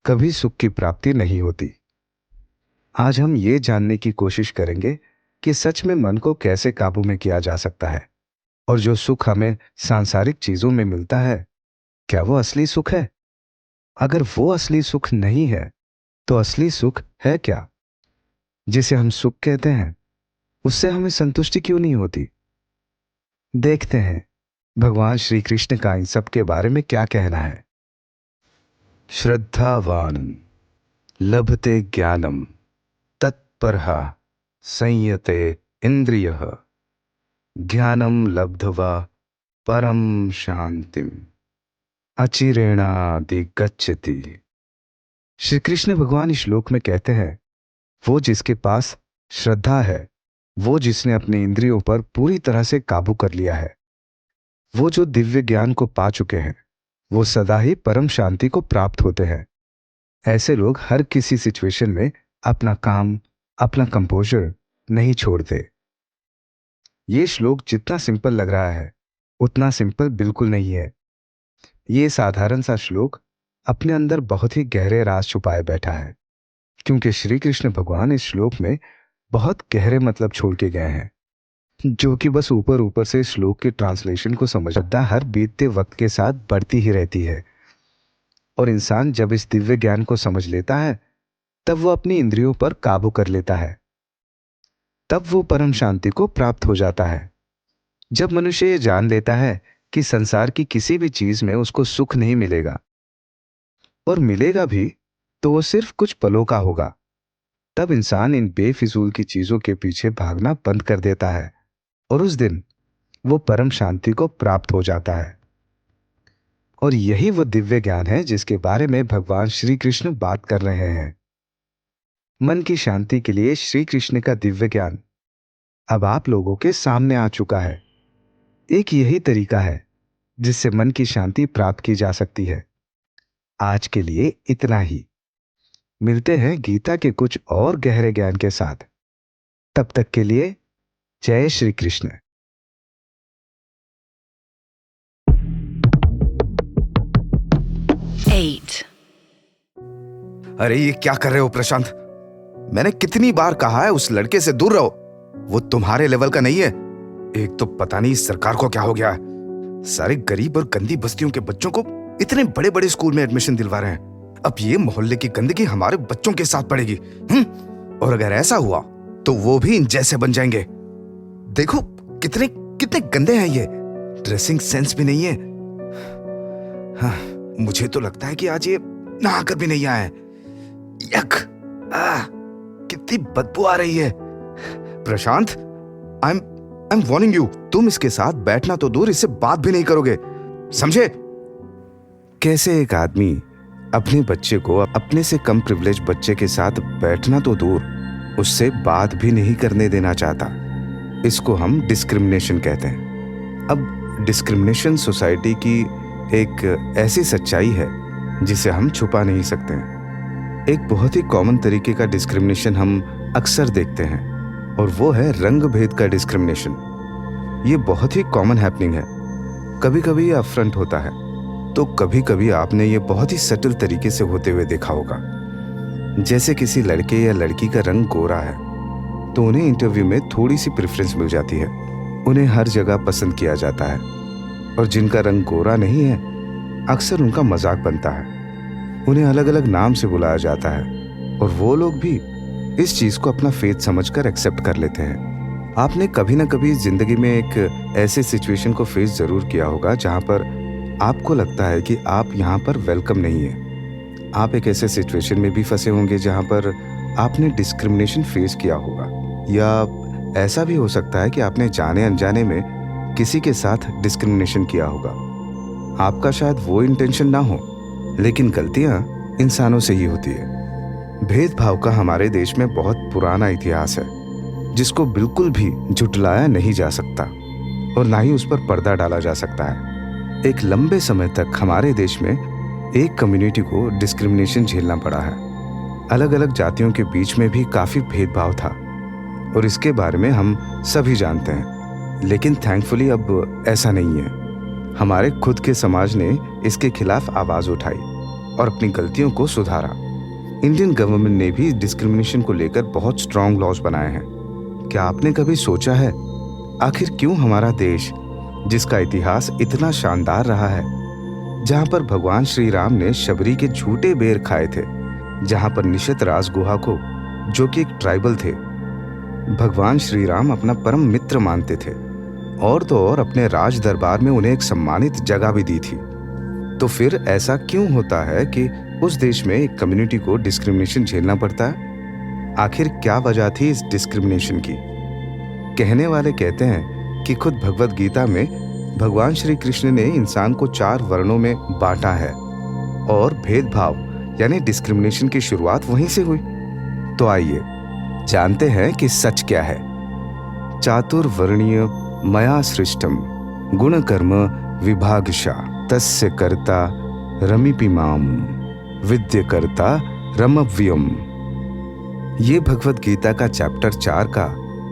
कभी सुख की प्राप्ति नहीं होती। आज हम ये जानने की कोशिश करेंगे कि सच में मन को कैसे काबू में किया जा सकता है, और जो सुख हमें सांसारिक चीजों में मिलता है, क्या वो असली सुख है? अगर वो असली सुख नहीं है तो असली सुख है क्या? जिसे हम सुख कहते हैं, उससे हमें संतुष्टि क्यों नहीं होती? देखते हैं भगवान श्री कृष्ण का इन सब के बारे में क्या कहना है। श्रद्धावान लभते ज्ञानम तत्परः संयते इंद्रियः ज्ञानम लब्ध्वा परम शांतिम अचिरेणाधिगच्छति। श्री कृष्ण भगवान इस श्लोक में कहते हैं, वो जिसके पास श्रद्धा है, वो जिसने अपने इंद्रियों पर पूरी तरह से काबू कर लिया है, वो जो दिव्य ज्ञान को पा चुके हैं, वो सदा ही परम शांति को प्राप्त होते हैं। ऐसे लोग हर किसी सिचुएशन में अपना काम, अपना कंपोजर नहीं छोड़ते। ये श्लोक जितना सिंपल लग रहा है, उतना सिंपल बिल्कुल नहीं है। ये साधारण सा श्लोक अपने अंदर बहुत ही गहरे राज छुपाए बैठा है, क्योंकि श्री कृष्ण भगवान इस श्लोक में बहुत गहरे मतलब छोड़ के गए हैं, जो कि बस ऊपर ऊपर से श्लोक के ट्रांसलेशन को समझता हर बीतते वक्त के साथ बढ़ती ही रहती है। और इंसान जब इस दिव्य ज्ञान को समझ लेता है, तब वो अपनी इंद्रियों पर काबू कर लेता है, तब वो परम शांति को प्राप्त हो जाता है। जब मनुष्य ये जान लेता है कि संसार की किसी भी चीज में उसको सुख नहीं मिलेगा, और मिलेगा भी तो वो सिर्फ कुछ पलों का होगा। तब इंसान इन बेफिजूल की चीजों के पीछे भागना बंद कर देता है और उस दिन वो परम शांति को प्राप्त हो जाता है। और यही वो दिव्य ज्ञान है जिसके बारे में भगवान श्री कृष्ण बात कर रहे हैं। मन की शांति के लिए श्री कृष्ण का दिव्य ज्ञान अब आप लोगों के सामने आ चुका है। एक यही तरीका है जिससे मन की शांति प्राप्त की जा सकती है। आज के लिए इतना ही। मिलते हैं गीता के कुछ और गहरे ज्ञान के साथ। तब तक के लिए जय श्री कृष्ण। अरे ये क्या कर रहे हो प्रशांत? मैंने कितनी बार कहा है उस लड़के से दूर रहो, वो तुम्हारे लेवल का नहीं है। एक तो पता नहीं इस सरकार को क्या हो गया है, सारे गरीब और गंदी बस्तियों के बच्चों को इतने बड़े बड़े स्कूल में एडमिशन दिलवा रहे हैं। अब ये मोहल्ले की गंदगी हमारे बच्चों के साथ पड़ेगी। और अगर ऐसा हुआ तो वो भी इन जैसे बन जाएंगे। देखो कितने कितने गंदे हैं ये, ड्रेसिंग सेंस भी नहीं है। हाँ, मुझे तो लगता है कि आज ये नहाकर भी नहीं आए। यक, कितनी बदबू आ रही है। प्रशांत, आई एम वार्निंग यू, तुम इसके साथ बैठना तो दूर, इससे बात भी नहीं करोगे, समझे? कैसे एक आदमी अपने बच्चे को अपने से कम प्रिविलेज बच्चे के साथ बैठना तो दूर, उससे बात भी नहीं करने देना चाहता। इसको हम डिस्क्रिमिनेशन कहते हैं। अब डिस्क्रिमिनेशन सोसाइटी की एक ऐसी सच्चाई है जिसे हम छुपा नहीं सकते हैं। एक बहुत ही कॉमन तरीके का डिस्क्रिमिनेशन हम अक्सर देखते हैं और वो है रंग भेद का डिस्क्रिमिनेशन। ये बहुत ही कॉमन हैपनिंग है। कभी कभी ये अपफ्रंट होता है तो कभी कभी आपने ये बहुत ही सटल तरीके से होते हुए देखा होगा। जैसे किसी लड़के या लड़की का रंग गोरा है तो उन्हें इंटरव्यू में थोड़ी सी प्रेफरेंस मिल जाती है, उन्हें हर जगह पसंद किया जाता है। और जिनका रंग गोरा नहीं है अक्सर उनका मजाक बनता है, उन्हें अलग अलग नाम से बुलाया जाता है और वो लोग भी इस चीज को अपना फेथ समझकर एक्सेप्ट कर लेते हैं। आपने कभी ना कभी जिंदगी में एक ऐसे सिचुएशन को फेस जरूर किया होगा जहां पर आपको लगता है कि आप यहाँ पर वेलकम नहीं है। आप एक ऐसे सिचुएशन में भी फंसे होंगे जहां पर आपने डिस्क्रिमिनेशन फेस किया होगा, या ऐसा भी हो सकता है कि आपने जाने अनजाने में किसी के साथ डिस्क्रिमिनेशन किया होगा। आपका शायद वो इंटेंशन ना हो, लेकिन गलतियां इंसानों से ही होती है। भेदभाव का हमारे देश में बहुत पुराना इतिहास है जिसको बिल्कुल भी झुटलाया नहीं जा सकता और ना ही उस पर पर्दा डाला जा सकता है। एक लंबे समय तक हमारे देश में एक कम्युनिटी को डिस्क्रिमिनेशन झेलना पड़ा है। अलग अलग जातियों के बीच में भी काफी भेदभाव था और इसके बारे में हम सभी जानते हैं। लेकिन थैंकफुली अब ऐसा नहीं है। हमारे खुद के समाज ने इसके खिलाफ आवाज उठाई और अपनी गलतियों को सुधारा। इंडियन गवर्नमेंट ने भी डिस्क्रिमिनेशन को लेकर बहुत स्ट्रॉन्ग लॉज बनाए हैं। क्या आपने कभी सोचा है आखिर क्यों हमारा देश, जिसका इतिहास इतना शानदार रहा है, जहां पर भगवान श्री राम ने शबरी के झूठे बेर खाए थे, जहां पर निषद राज गुहा को, जो कि एक ट्राइबल थे, भगवान श्री राम अपना परम मित्र मानते थे और तो और अपने राज दरबार में उन्हें एक सम्मानित जगह भी दी थी, तो फिर ऐसा क्यों होता है कि उस देश में एक कम्युनिटी को डिस्क्रिमिनेशन झेलना पड़ता है? आखिर क्या वजह थी इस डिस्क्रिमिनेशन की? कहने वाले कहते हैं कि खुद भगवत गीता में भगवान श्री कृष्ण ने इंसान को 4 वर्णों में बांटा है और भेदभाव यानी डिस्क्रिमिनेशन की शुरुआत वहीं से हुई। तो आइए जानते हैं कि सच क्या है। चातुर्वर्णीय मया सृष्टम गुण कर्म विभागशा तस्य कर्ता रमिपिमाम विद्यकर्ता रमव्यम। ये भगवत गीता का चैप्टर 4 का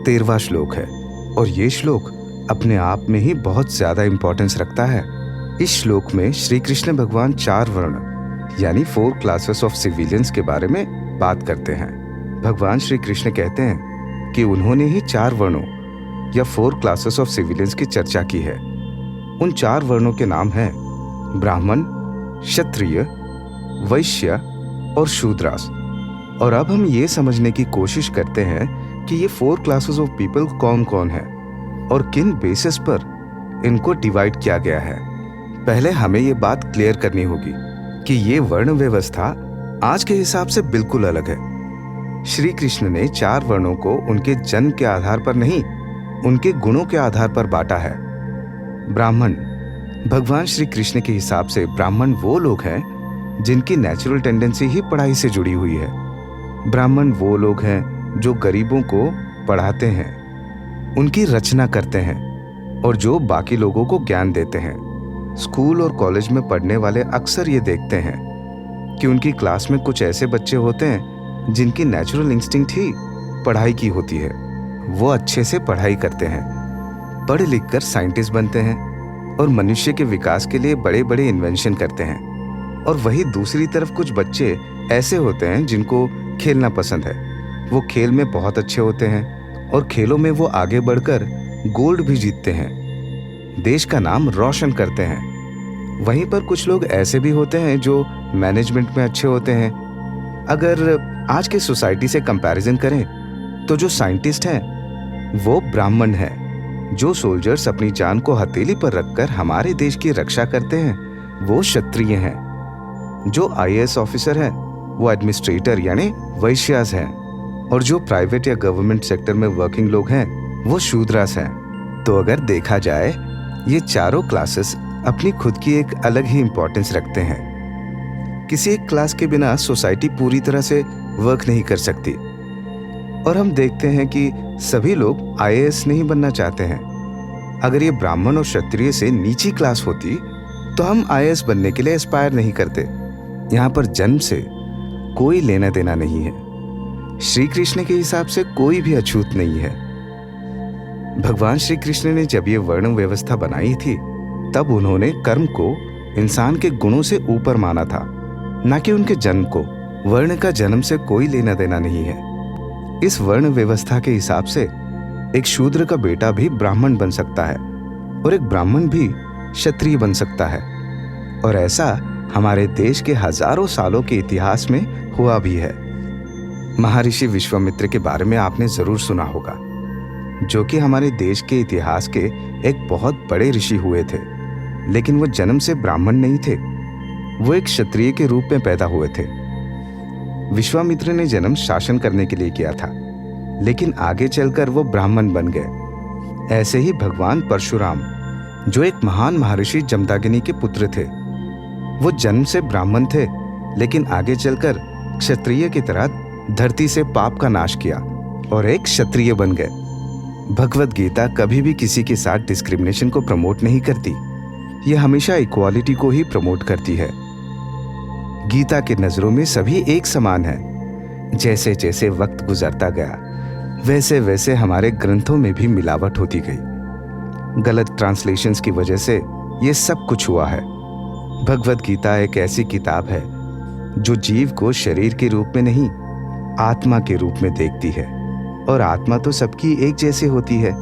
13वां श्लोक है और ये श्लोक अपने आप में ही बहुत ज्यादा इंपॉर्टेंस रखता है। इस श्लोक में श्री कृष्ण भगवान 4 वर्ण यानी 4 क्लासेस ऑफ सिविलियंस के बारे में बात करते हैं। भगवान श्री कृष्ण कहते हैं कि उन्होंने ही 4 वर्णों या 4 क्लासेस ऑफ सिविलियंस की चर्चा की है। उन 4 वर्णों के नाम हैं ब्राह्मण, क्षत्रिय, वैश्य और शूद्रास। और अब हम ये समझने की कोशिश करते हैं कि ये 4 क्लासेस ऑफ पीपल कौन कौन है और किन बेसिस पर इनको डिवाइड किया गया है। पहले हमें ये बात क्लियर करनी होगी कि ये वर्ण व्यवस्था आज के हिसाब से बिल्कुल अलग है। श्री कृष्ण ने 4 वर्णों को उनके जन्म के आधार पर नहीं, उनके गुणों के आधार पर बांटा है। ब्राह्मण, भगवान श्री कृष्ण के हिसाब से ब्राह्मण वो लोग हैं जिनकी नेचुरल टेंडेंसी ही पढ़ाई से जुड़ी हुई है। ब्राह्मण वो लोग हैं जो गरीबों को पढ़ाते हैं, उनकी रचना करते हैं और जो बाकी लोगों को ज्ञान देते हैं। स्कूल और कॉलेज में पढ़ने वाले अक्सर ये देखते हैं कि उनकी क्लास में कुछ ऐसे बच्चे होते हैं जिनकी नेचुरल इंस्टिंक्ट ही पढ़ाई की होती है। वो अच्छे से पढ़ाई करते हैं, पढ़ लिख कर साइंटिस्ट बनते हैं और मनुष्य के विकास के लिए बड़े बड़े इन्वेंशन करते हैं। और वही दूसरी तरफ कुछ बच्चे ऐसे होते हैं जिनको खेलना पसंद है। वो खेल में बहुत अच्छे होते हैं और खेलों में वो आगे बढ़कर गोल्ड भी जीतते हैं, देश का नाम रोशन करते हैं। वहीं पर कुछ लोग ऐसे भी होते हैं जो मैनेजमेंट में अच्छे होते हैं। अगर आज के सोसाइटी से कंपैरिजन करें तो जो साइंटिस्ट हैं वो ब्राह्मण हैं, जो सोल्जर्स अपनी जान को हथेली पर रखकर हमारे देश की रक्षा करते हैं वो क्षत्रिय हैं, जो आईएएस ऑफिसर हैं वो एडमिनिस्ट्रेटर यानी वैश्यास हैं, और जो प्राइवेट या गवर्नमेंट सेक्टर में वर्किंग लोग हैं वो शूद्रास हैं। तो अगर देखा जाए ये चारों क्लासेस अपनी खुद की एक अलग ही इंपॉर्टेंस रखते हैं। किसी एक क्लास के बिना सोसाइटी पूरी तरह से वर्क नहीं कर सकती। और हम देखते हैं कि सभी लोग आईएएस नहीं बनना चाहते हैं। अगर ये ब्राह्मण और क्षत्रिय से नीची क्लास होती तो हम आईएएस बनने के लिए एस्पायर नहीं करते। यहाँ पर जन्म से कोई लेना देना नहीं है। श्री कृष्ण के हिसाब से कोई भी अछूत नहीं है। भगवान श्री कृष्ण ने जब ये वर्ण व्यवस्था बनाई थी तब उन्होंने कर्म को इंसान के गुणों से ऊपर माना था, न कि उनके जन्म को। वर्ण का जन्म से कोई लेना देना नहीं है। इस वर्ण व्यवस्था के हिसाब से एक शूद्र का बेटा भी ब्राह्मण बन सकता है और एक ब्राह्मण भी क्षत्रिय बन सकता है। और ऐसा हमारे देश के हजारों सालों के इतिहास में हुआ भी है। महर्षि विश्वामित्र के बारे में आपने जरूर सुना होगा, जो कि हमारे देश के इतिहास के एक बहुत बड़े ऋषि हुए थे। लेकिन वो जन्म से ब्राह्मण नहीं थे, वो एक क्षत्रिय के रूप में पैदा हुए थे। विश्वामित्र ने जन्म शासन करने के लिए किया था, लेकिन आगे चलकर वो ब्राह्मण बन गए। ऐसे ही भगवान परशुराम, जो एक महान महर्षि जमदग्नि के पुत्र थे, वो जन्म से ब्राह्मण थे, लेकिन आगे चलकर क्षत्रिय की तरह धरती से पाप का नाश किया और एक क्षत्रिय बन गए। भगवद गीता कभी भी किसी के साथ डिस्क्रिमिनेशन को प्रमोट नहीं करती। यह हमेशा इक्वालिटी को ही प्रमोट करती है। गीता के नजरों में सभी एक समान है। जैसे जैसे वक्त गुजरता गया वैसे वैसे हमारे ग्रंथों में भी मिलावट होती गई। गलत ट्रांसलेशंस की वजह से ये सब कुछ हुआ है। भगवद गीता एक ऐसी किताब है जो जीव को शरीर के रूप में नहीं, आत्मा के रूप में देखती है। और आत्मा तो सबकी एक जैसी होती है,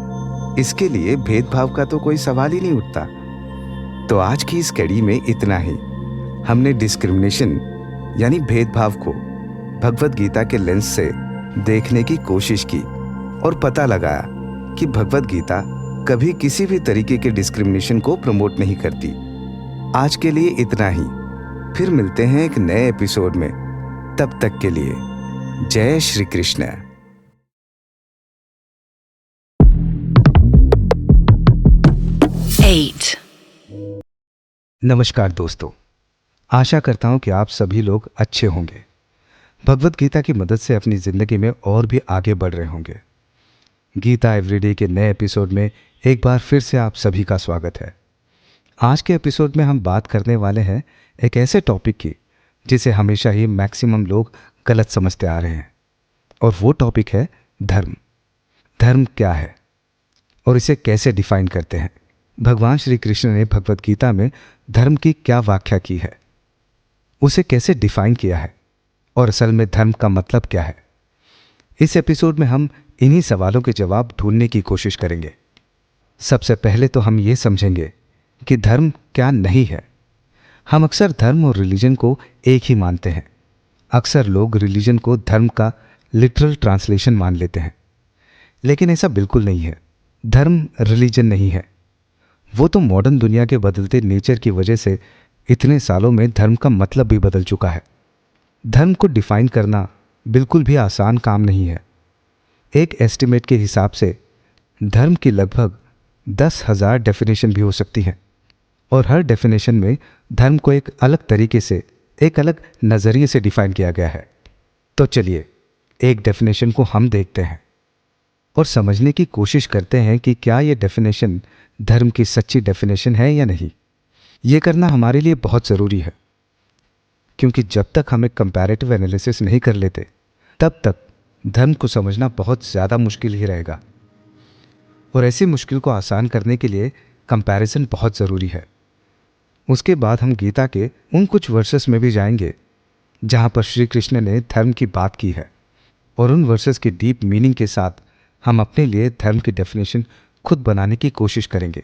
इसके लिए भेदभाव का तो कोई सवाल ही नहीं उठता। तो आज की इस कड़ी में इतना ही। हमने डिस्क्रिमिनेशन यानी भेदभाव को भगवद गीता के लेंस से देखने की कोशिश की और पता लगाया कि भगवद गीता कभी किसी भी तरीके के डिस्क्रिमिनेशन को प्रमोट नहीं करती। आज के लिए इतना ही। फिर मिलते हैं एक नए एपिसोड में। तब तक के लिए जय श्री कृष्ण। नमस्कार दोस्तों, आशा करता हूं कि आप सभी लोग अच्छे होंगे। भगवद गीता की मदद से अपनी ज़िंदगी में और भी आगे बढ़ रहे होंगे। गीता एवरीडे के नए एपिसोड में एक बार फिर से आप सभी का स्वागत है। आज के एपिसोड में हम बात करने वाले हैं एक ऐसे टॉपिक की जिसे हमेशा ही मैक्सिमम लोग गलत समझते आ रहे हैं, और वो टॉपिक है धर्म। धर्म क्या है और इसे कैसे डिफाइन करते हैं? भगवान श्री कृष्ण ने भगवद गीता में धर्म की क्या व्याख्या की है, उसे कैसे डिफाइन किया है, और असल में धर्म का मतलब क्या है? इस एपिसोड में हम इन्हीं सवालों के जवाब ढूंढने की कोशिश करेंगे। सबसे पहले तो हम ये समझेंगे कि धर्म क्या नहीं है। हम अक्सर धर्म और रिलीजन को एक ही मानते हैं। अक्सर लोग रिलीजन को धर्म का लिटरल ट्रांसलेशन मान लेते हैं, लेकिन ऐसा बिल्कुल नहीं है। धर्म रिलीजन नहीं है, वो तो मॉडर्न दुनिया के बदलते नेचर की वजह से इतने सालों में धर्म का मतलब भी बदल चुका है। धर्म को डिफाइन करना बिल्कुल भी आसान काम नहीं है। एक एस्टिमेट के हिसाब से धर्म की लगभग 10,000 डेफिनेशन भी हो सकती है, और हर डेफिनेशन में धर्म को एक अलग तरीके से, एक अलग नज़रिए से डिफाइन किया गया है। तो चलिए एक डेफिनेशन को हम देखते हैं और समझने की कोशिश करते हैं कि क्या ये डेफिनेशन धर्म की सच्ची डेफिनेशन है या नहीं। ये करना हमारे लिए बहुत ज़रूरी है, क्योंकि जब तक हम एक कंपैरेटिव एनालिसिस नहीं कर लेते तब तक धर्म को समझना बहुत ज़्यादा मुश्किल ही रहेगा। और ऐसी मुश्किल को आसान करने के लिए कंपैरिजन बहुत ज़रूरी है। उसके बाद हम गीता के उन कुछ वर्सेस में भी जाएंगे जहाँ पर श्री कृष्ण ने धर्म की बात की है, और उन वर्सेस की डीप मीनिंग के साथ हम अपने लिए धर्म की डेफिनेशन खुद बनाने की कोशिश करेंगे।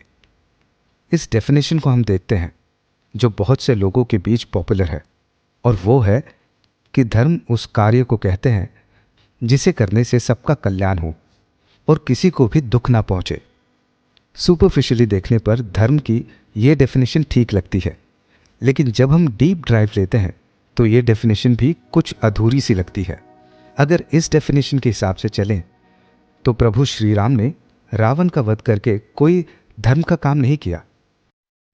इस डेफिनेशन को हम देखते हैं जो बहुत से लोगों के बीच पॉपुलर है, और वो है कि धर्म उस कार्य को कहते हैं जिसे करने से सबका कल्याण हो और किसी को भी दुख ना पहुंचे। सुपरफिशियली देखने पर धर्म की ये डेफिनेशन ठीक लगती है, लेकिन जब हम डीप ड्राइव लेते हैं तो ये डेफिनेशन भी कुछ अधूरी सी लगती है। अगर इस डेफिनेशन के हिसाब से चलें तो प्रभु श्री राम ने रावण का वध करके कोई धर्म का काम नहीं किया,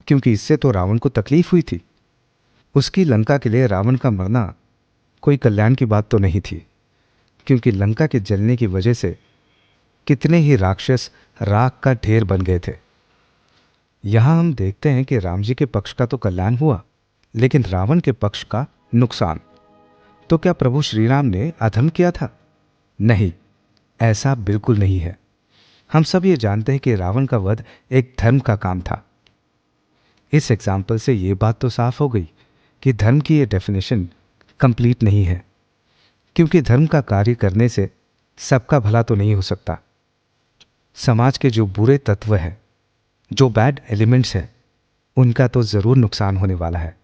क्योंकि इससे तो रावण को तकलीफ हुई थी। उसकी लंका के लिए रावण का मरना कोई कल्याण की बात तो नहीं थी, क्योंकि लंका के जलने की वजह से कितने ही राक्षस राख का ढेर बन गए थे। यहां हम देखते हैं कि राम जी के पक्ष का तो कल्याण हुआ, लेकिन रावण के पक्ष का नुकसान। तो क्या प्रभु श्री राम ने अधर्म किया था? नहीं, ऐसा बिल्कुल नहीं है। हम सब ये जानते हैं कि रावण का वध एक धर्म का काम था। इस एग्जाम्पल से ये बात तो साफ हो गई कि धर्म की ये डेफिनेशन कंप्लीट नहीं है, क्योंकि धर्म का कार्य करने से सबका भला तो नहीं हो सकता। समाज के जो बुरे तत्व हैं, जो बैड एलिमेंट्स हैं, उनका तो जरूर नुकसान होने वाला है।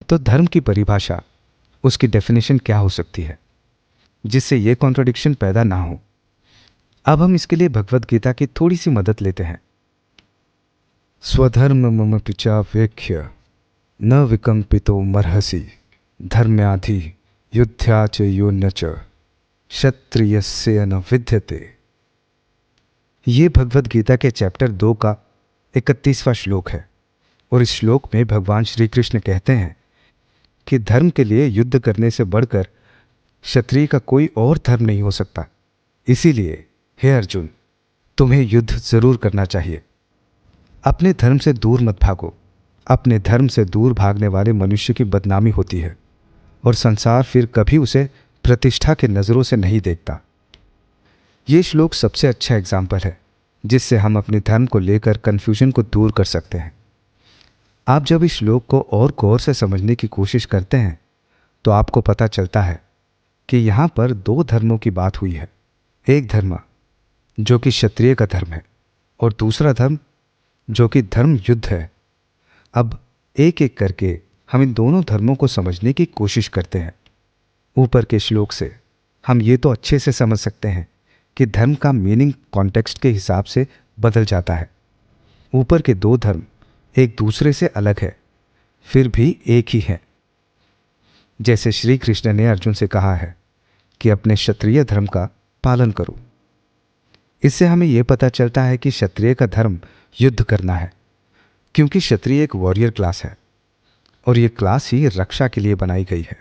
तो धर्म की परिभाषा, उसकी डेफिनेशन क्या हो सकती है जिससे ये कॉन्ट्रडिक्शन पैदा ना हो? अब हम इसके लिए भगवद गीता की थोड़ी सी मदद लेते हैं। स्वधर्म मम पिचा वेख्य न विकंपितो मर्हसि धर्म्याधि युद्ध्या च योन्य च क्षत्रियस्य न विद्यते। ये भगवद गीता के चैप्टर 2 का 31वां श्लोक है, और इस श्लोक में भगवान श्री कृष्ण कहते हैं कि धर्म के लिए युद्ध करने से बढ़कर क्षत्रिय का कोई और धर्म नहीं हो सकता। इसीलिए हे अर्जुन, तुम्हें युद्ध जरूर करना चाहिए। अपने धर्म से दूर मत भागो। अपने धर्म से दूर भागने वाले मनुष्य की बदनामी होती है, और संसार फिर कभी उसे प्रतिष्ठा के नज़रों से नहीं देखता। ये श्लोक सबसे अच्छा एग्जाम्पल है जिससे हम अपने धर्म को लेकर कन्फ्यूजन को दूर कर सकते हैं। आप जब इस श्लोक को और गौर से समझने की कोशिश करते हैं तो आपको पता चलता है कि यहाँ पर 2 धर्मों की बात हुई है। एक धर्म जो कि क्षत्रिय का धर्म है, और दूसरा धर्म जो कि धर्म युद्ध है। अब एक एक करके हम इन दोनों धर्मों को समझने की कोशिश करते हैं। ऊपर के श्लोक से हम ये तो अच्छे से समझ सकते हैं कि धर्म का मीनिंग कॉन्टेक्स्ट के हिसाब से बदल जाता है। ऊपर के 2 धर्म एक दूसरे से अलग है, फिर भी एक ही है। जैसे श्री कृष्ण ने अर्जुन से कहा है कि अपने क्षत्रिय धर्म का पालन करो। इससे हमें यह पता चलता है कि क्षत्रिय का धर्म युद्ध करना है, क्योंकि क्षत्रिय एक वॉरियर क्लास है, और ये क्लास ही रक्षा के लिए बनाई गई है,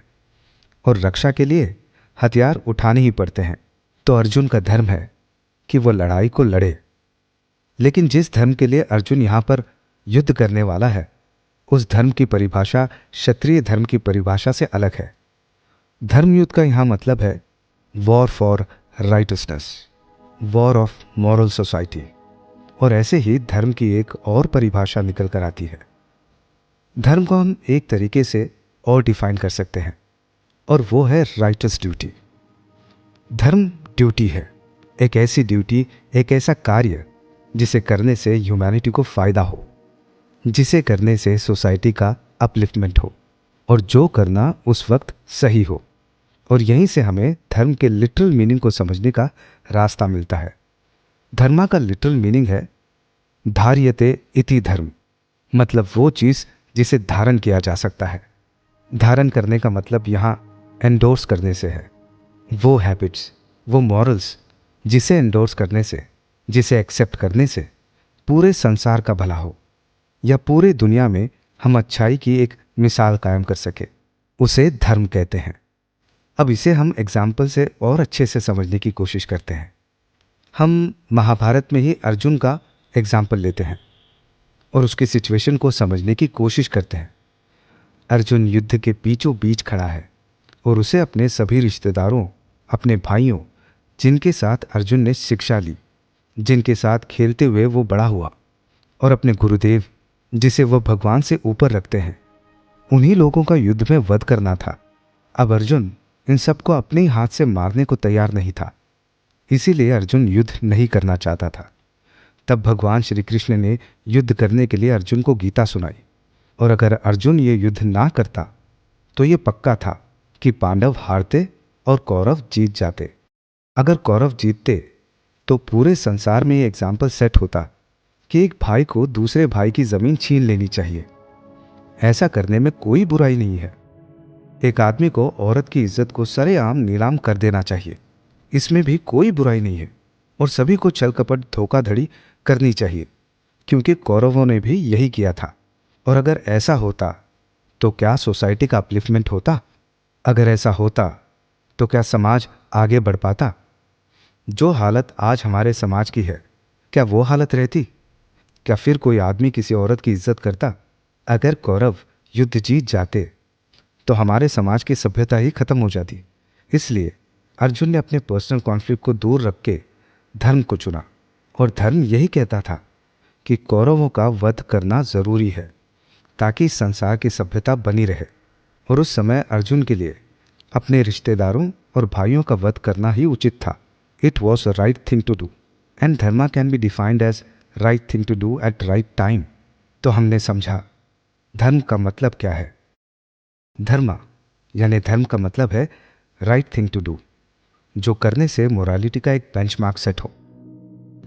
और रक्षा के लिए हथियार उठाने ही पड़ते हैं। तो अर्जुन का धर्म है कि वो लड़ाई को लड़े। लेकिन जिस धर्म के लिए अर्जुन यहाँ पर युद्ध करने वाला है, उस धर्म की परिभाषा क्षत्रिय धर्म की परिभाषा से अलग है। धर्म युद्ध का यहाँ मतलब है war for righteousness, war of moral society. और ऐसे ही धर्म की एक और परिभाषा निकल कर आती है। धर्म को हम एक तरीके से और डिफाइन कर सकते हैं, और वो है राइटस ड्यूटी। धर्म ड्यूटी है, एक ऐसी ड्यूटी, एक ऐसा कार्य जिसे करने से ह्यूमैनिटी को फायदा हो, जिसे करने से सोसाइटी का अपलिफ्टमेंट हो, और जो करना उस वक्त सही हो। और यहीं से हमें धर्म के लिटरल मीनिंग को समझने का रास्ता मिलता है। धर्मा का लिटरल मीनिंग है धार्यते इति धर्म, मतलब वो चीज़ जिसे धारण किया जा सकता है। धारण करने का मतलब यहाँ एंडोर्स करने से है। वो हैबिट्स, वो मॉरल्स जिसे एंडोर्स करने से, जिसे एक्सेप्ट करने से पूरे संसार का भला हो या पूरे दुनिया में हम अच्छाई की एक मिसाल कायम कर सके, उसे धर्म कहते हैं। अब इसे हम एग्जाम्पल से और अच्छे से समझने की कोशिश करते हैं। हम महाभारत में ही अर्जुन का एग्जाम्पल लेते हैं और उसकी सिचुएशन को समझने की कोशिश करते हैं। अर्जुन युद्ध के बीचों बीच खड़ा है और उसे अपने सभी रिश्तेदारों, अपने भाइयों, जिनके साथ अर्जुन ने शिक्षा ली, जिनके साथ खेलते हुए वो बड़ा हुआ, और अपने गुरुदेव जिसे वह भगवान से ऊपर रखते हैं, उन्हीं लोगों का युद्ध में वध करना था। अब अर्जुन इन सबको अपने ही हाथ से मारने को तैयार नहीं था, इसीलिए अर्जुन युद्ध नहीं करना चाहता था। तब भगवान श्री कृष्ण ने युद्ध करने के लिए अर्जुन को गीता सुनाई, और अगर अर्जुन ये युद्ध ना करता तो ये पक्का था कि पांडव हारते और कौरव जीत जाते। अगर कौरव जीतते तो पूरे संसार में ये एग्जाम्पल सेट होता कि एक भाई को दूसरे भाई की जमीन छीन लेनी चाहिए। ऐसा करने में कोई बुराई नहीं है। एक आदमी को औरत की इज्जत को सरेआम नीलाम कर देना चाहिए, इसमें भी कोई बुराई नहीं है। और सभी को छल कपट धोखाधड़ी करनी चाहिए, क्योंकि कौरवों ने भी यही किया था। और अगर ऐसा होता तो क्या सोसाइटी का अपलिफ्टमेंट होता? अगर ऐसा होता तो क्या समाज आगे बढ़ पाता? जो हालत आज हमारे समाज की है, क्या वो हालत रहती? क्या फिर कोई आदमी किसी औरत की इज्जत करता? अगर कौरव युद्ध जीत जाते तो हमारे समाज की सभ्यता ही खत्म हो जाती। इसलिए अर्जुन ने अपने पर्सनल कॉन्फ्लिक्ट को दूर रख के धर्म को चुना, और धर्म यही कहता था कि कौरवों का वध करना जरूरी है ताकि संसार की सभ्यता बनी रहे। और उस समय अर्जुन के लिए अपने रिश्तेदारों और भाइयों का वध करना ही उचित था। It was a right thing to do, and dharma can be defined as right thing to do at right time. तो हमने समझा धर्म का मतलब क्या है। धर्मा यानी धर्म का मतलब है राइट थिंग टू डू, जो करने से मोरालिटी का एक बेंचमार्क सेट हो,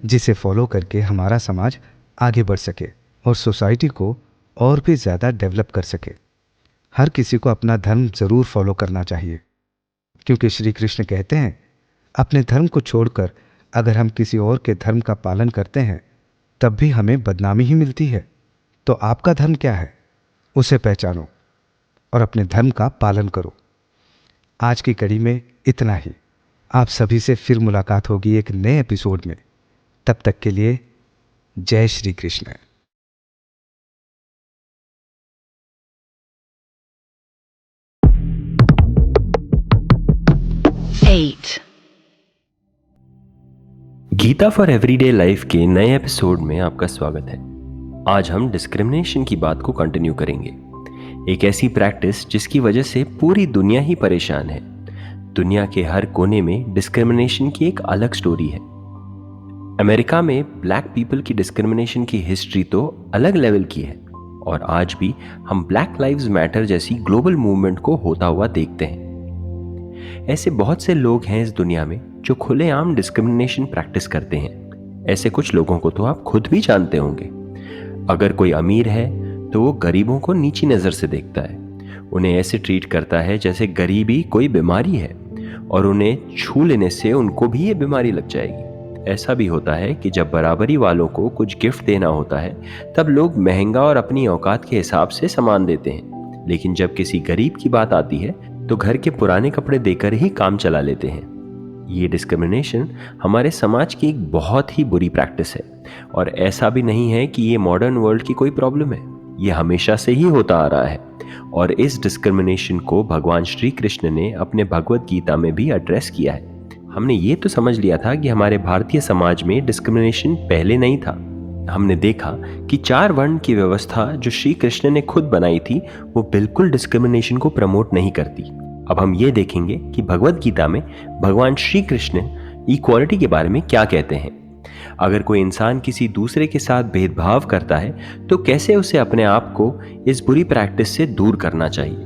जिसे फॉलो करके हमारा समाज आगे बढ़ सके और सोसाइटी को और भी ज़्यादा डेवलप कर सके। हर किसी को अपना धर्म ज़रूर फॉलो करना चाहिए, क्योंकि श्री कृष्ण कहते हैं अपने धर्म को छोड़कर अगर हम किसी और के धर्म का पालन करते हैं तब भी हमें बदनामी ही मिलती है। तो आपका धर्म क्या है, उसे पहचानो और अपने धर्म का पालन करो। आज की कड़ी में इतना ही। आप सभी से फिर मुलाकात होगी एक नए एपिसोड में। तब तक के लिए जय Shri Krishna. Gita for everyday life के नए एपिसोड में आपका स्वागत है। आज हम डिस्क्रिमिनेशन की बात को कंटिन्यू करेंगे। एक ऐसी प्रैक्टिस जिसकी वजह से पूरी दुनिया ही परेशान है। दुनिया के हर कोने में डिस्क्रिमिनेशन की एक अलग स्टोरी है। अमेरिका में ब्लैक पीपल की डिस्क्रिमिनेशन की हिस्ट्री तो अलग लेवल की है, और आज भी हम ब्लैक लाइव्स मैटर जैसी ग्लोबल मूवमेंट को होता हुआ देखते हैं। ऐसे बहुत से लोग हैं इस दुनिया में जो खुलेआम डिस्क्रिमिनेशन प्रैक्टिस करते हैं। ऐसे कुछ लोगों को तो आप खुद भी जानते होंगे। अगर कोई अमीर है तो वो गरीबों को नीची नज़र से देखता है, उन्हें ऐसे ट्रीट करता है जैसे गरीबी कोई बीमारी है, और उन्हें छू लेने से उनको भी ये बीमारी लग जाएगी। ऐसा भी होता है कि जब बराबरी वालों को कुछ गिफ्ट देना होता है तब लोग महंगा और अपनी औकात के हिसाब से सामान देते हैं, लेकिन जब किसी गरीब की बात आती है तो घर के पुराने कपड़े देकर ही काम चला लेते हैं। ये डिस्क्रिमिनेशन हमारे समाज की एक बहुत ही बुरी प्रैक्टिस है, और ऐसा भी नहीं है कि ये मॉडर्न वर्ल्ड की कोई प्रॉब्लम है। ये हमेशा से ही होता आ रहा है, और इस डिस्क्रिमिनेशन को भगवान श्री कृष्ण ने अपने भगवत गीता में भी एड्रेस किया है। हमने ये तो समझ लिया था कि हमारे भारतीय समाज में डिस्क्रिमिनेशन पहले नहीं था। हमने देखा कि 4 वर्ण की व्यवस्था जो श्री कृष्ण ने खुद बनाई थी वो बिल्कुल डिस्क्रिमिनेशन को प्रमोट नहीं करती। अब हम ये देखेंगे कि भगवत गीता में भगवान श्री कृष्ण इक्वालिटी के बारे में क्या कहते हैं। अगर कोई इंसान किसी दूसरे के साथ भेदभाव करता है तो कैसे उसे अपने आप को इस बुरी प्रैक्टिस से दूर करना चाहिए।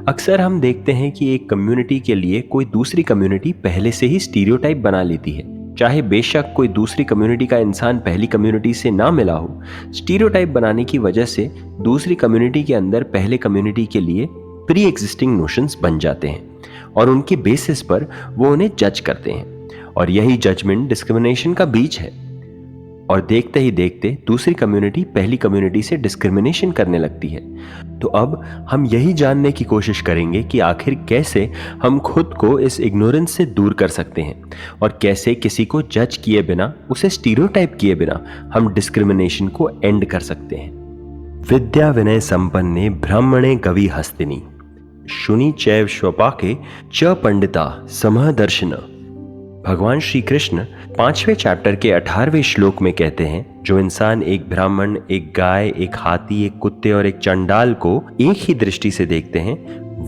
अक्सर हम देखते हैं कि एक कम्युनिटी के लिए कोई दूसरी कम्युनिटी पहले से ही स्टीरियोटाइप बना लेती है चाहे बेशक कोई दूसरी कम्युनिटी का इंसान पहली कम्युनिटी से ना मिला हो, स्टीरियोटाइप बनाने की वजह से दूसरी कम्युनिटी के अंदर पहले कम्युनिटी के लिए प्री एग्जिस्टिंग नोशंस बन जाते हैं और उनके बेसिस पर वो उन्हें जज करते हैं और यही जजमेंट डिस्क्रिमिनेशन का बीज है। और देखते ही देखते दूसरी कम्युनिटी पहली कम्युनिटी से डिस्क्रिमिनेशन करने लगती है। तो अब हम यही जानने की कोशिश करेंगे कि आखिर कैसे हम खुद को इस इग्नोरेंस से दूर कर सकते हैं और कैसे किसी को जज किए बिना, उसे स्टीरियोटाइप किए बिना हम डिस्क्रिमिनेशन को एंड कर सकते हैं। विद्या विनय संपन्ने ब्राह्मणे कवि हस्तिनी शुनि चैव श्वपाके च पंडिता समः दर्शन। भगवान श्री कृष्ण 5वें चैप्टर के 18वें श्लोक में कहते हैं, जो इंसान एक ब्राह्मण, एक गाय, एक हाथी, एक कुत्ते और एक चंडाल को एक ही दृष्टि से देखते हैं,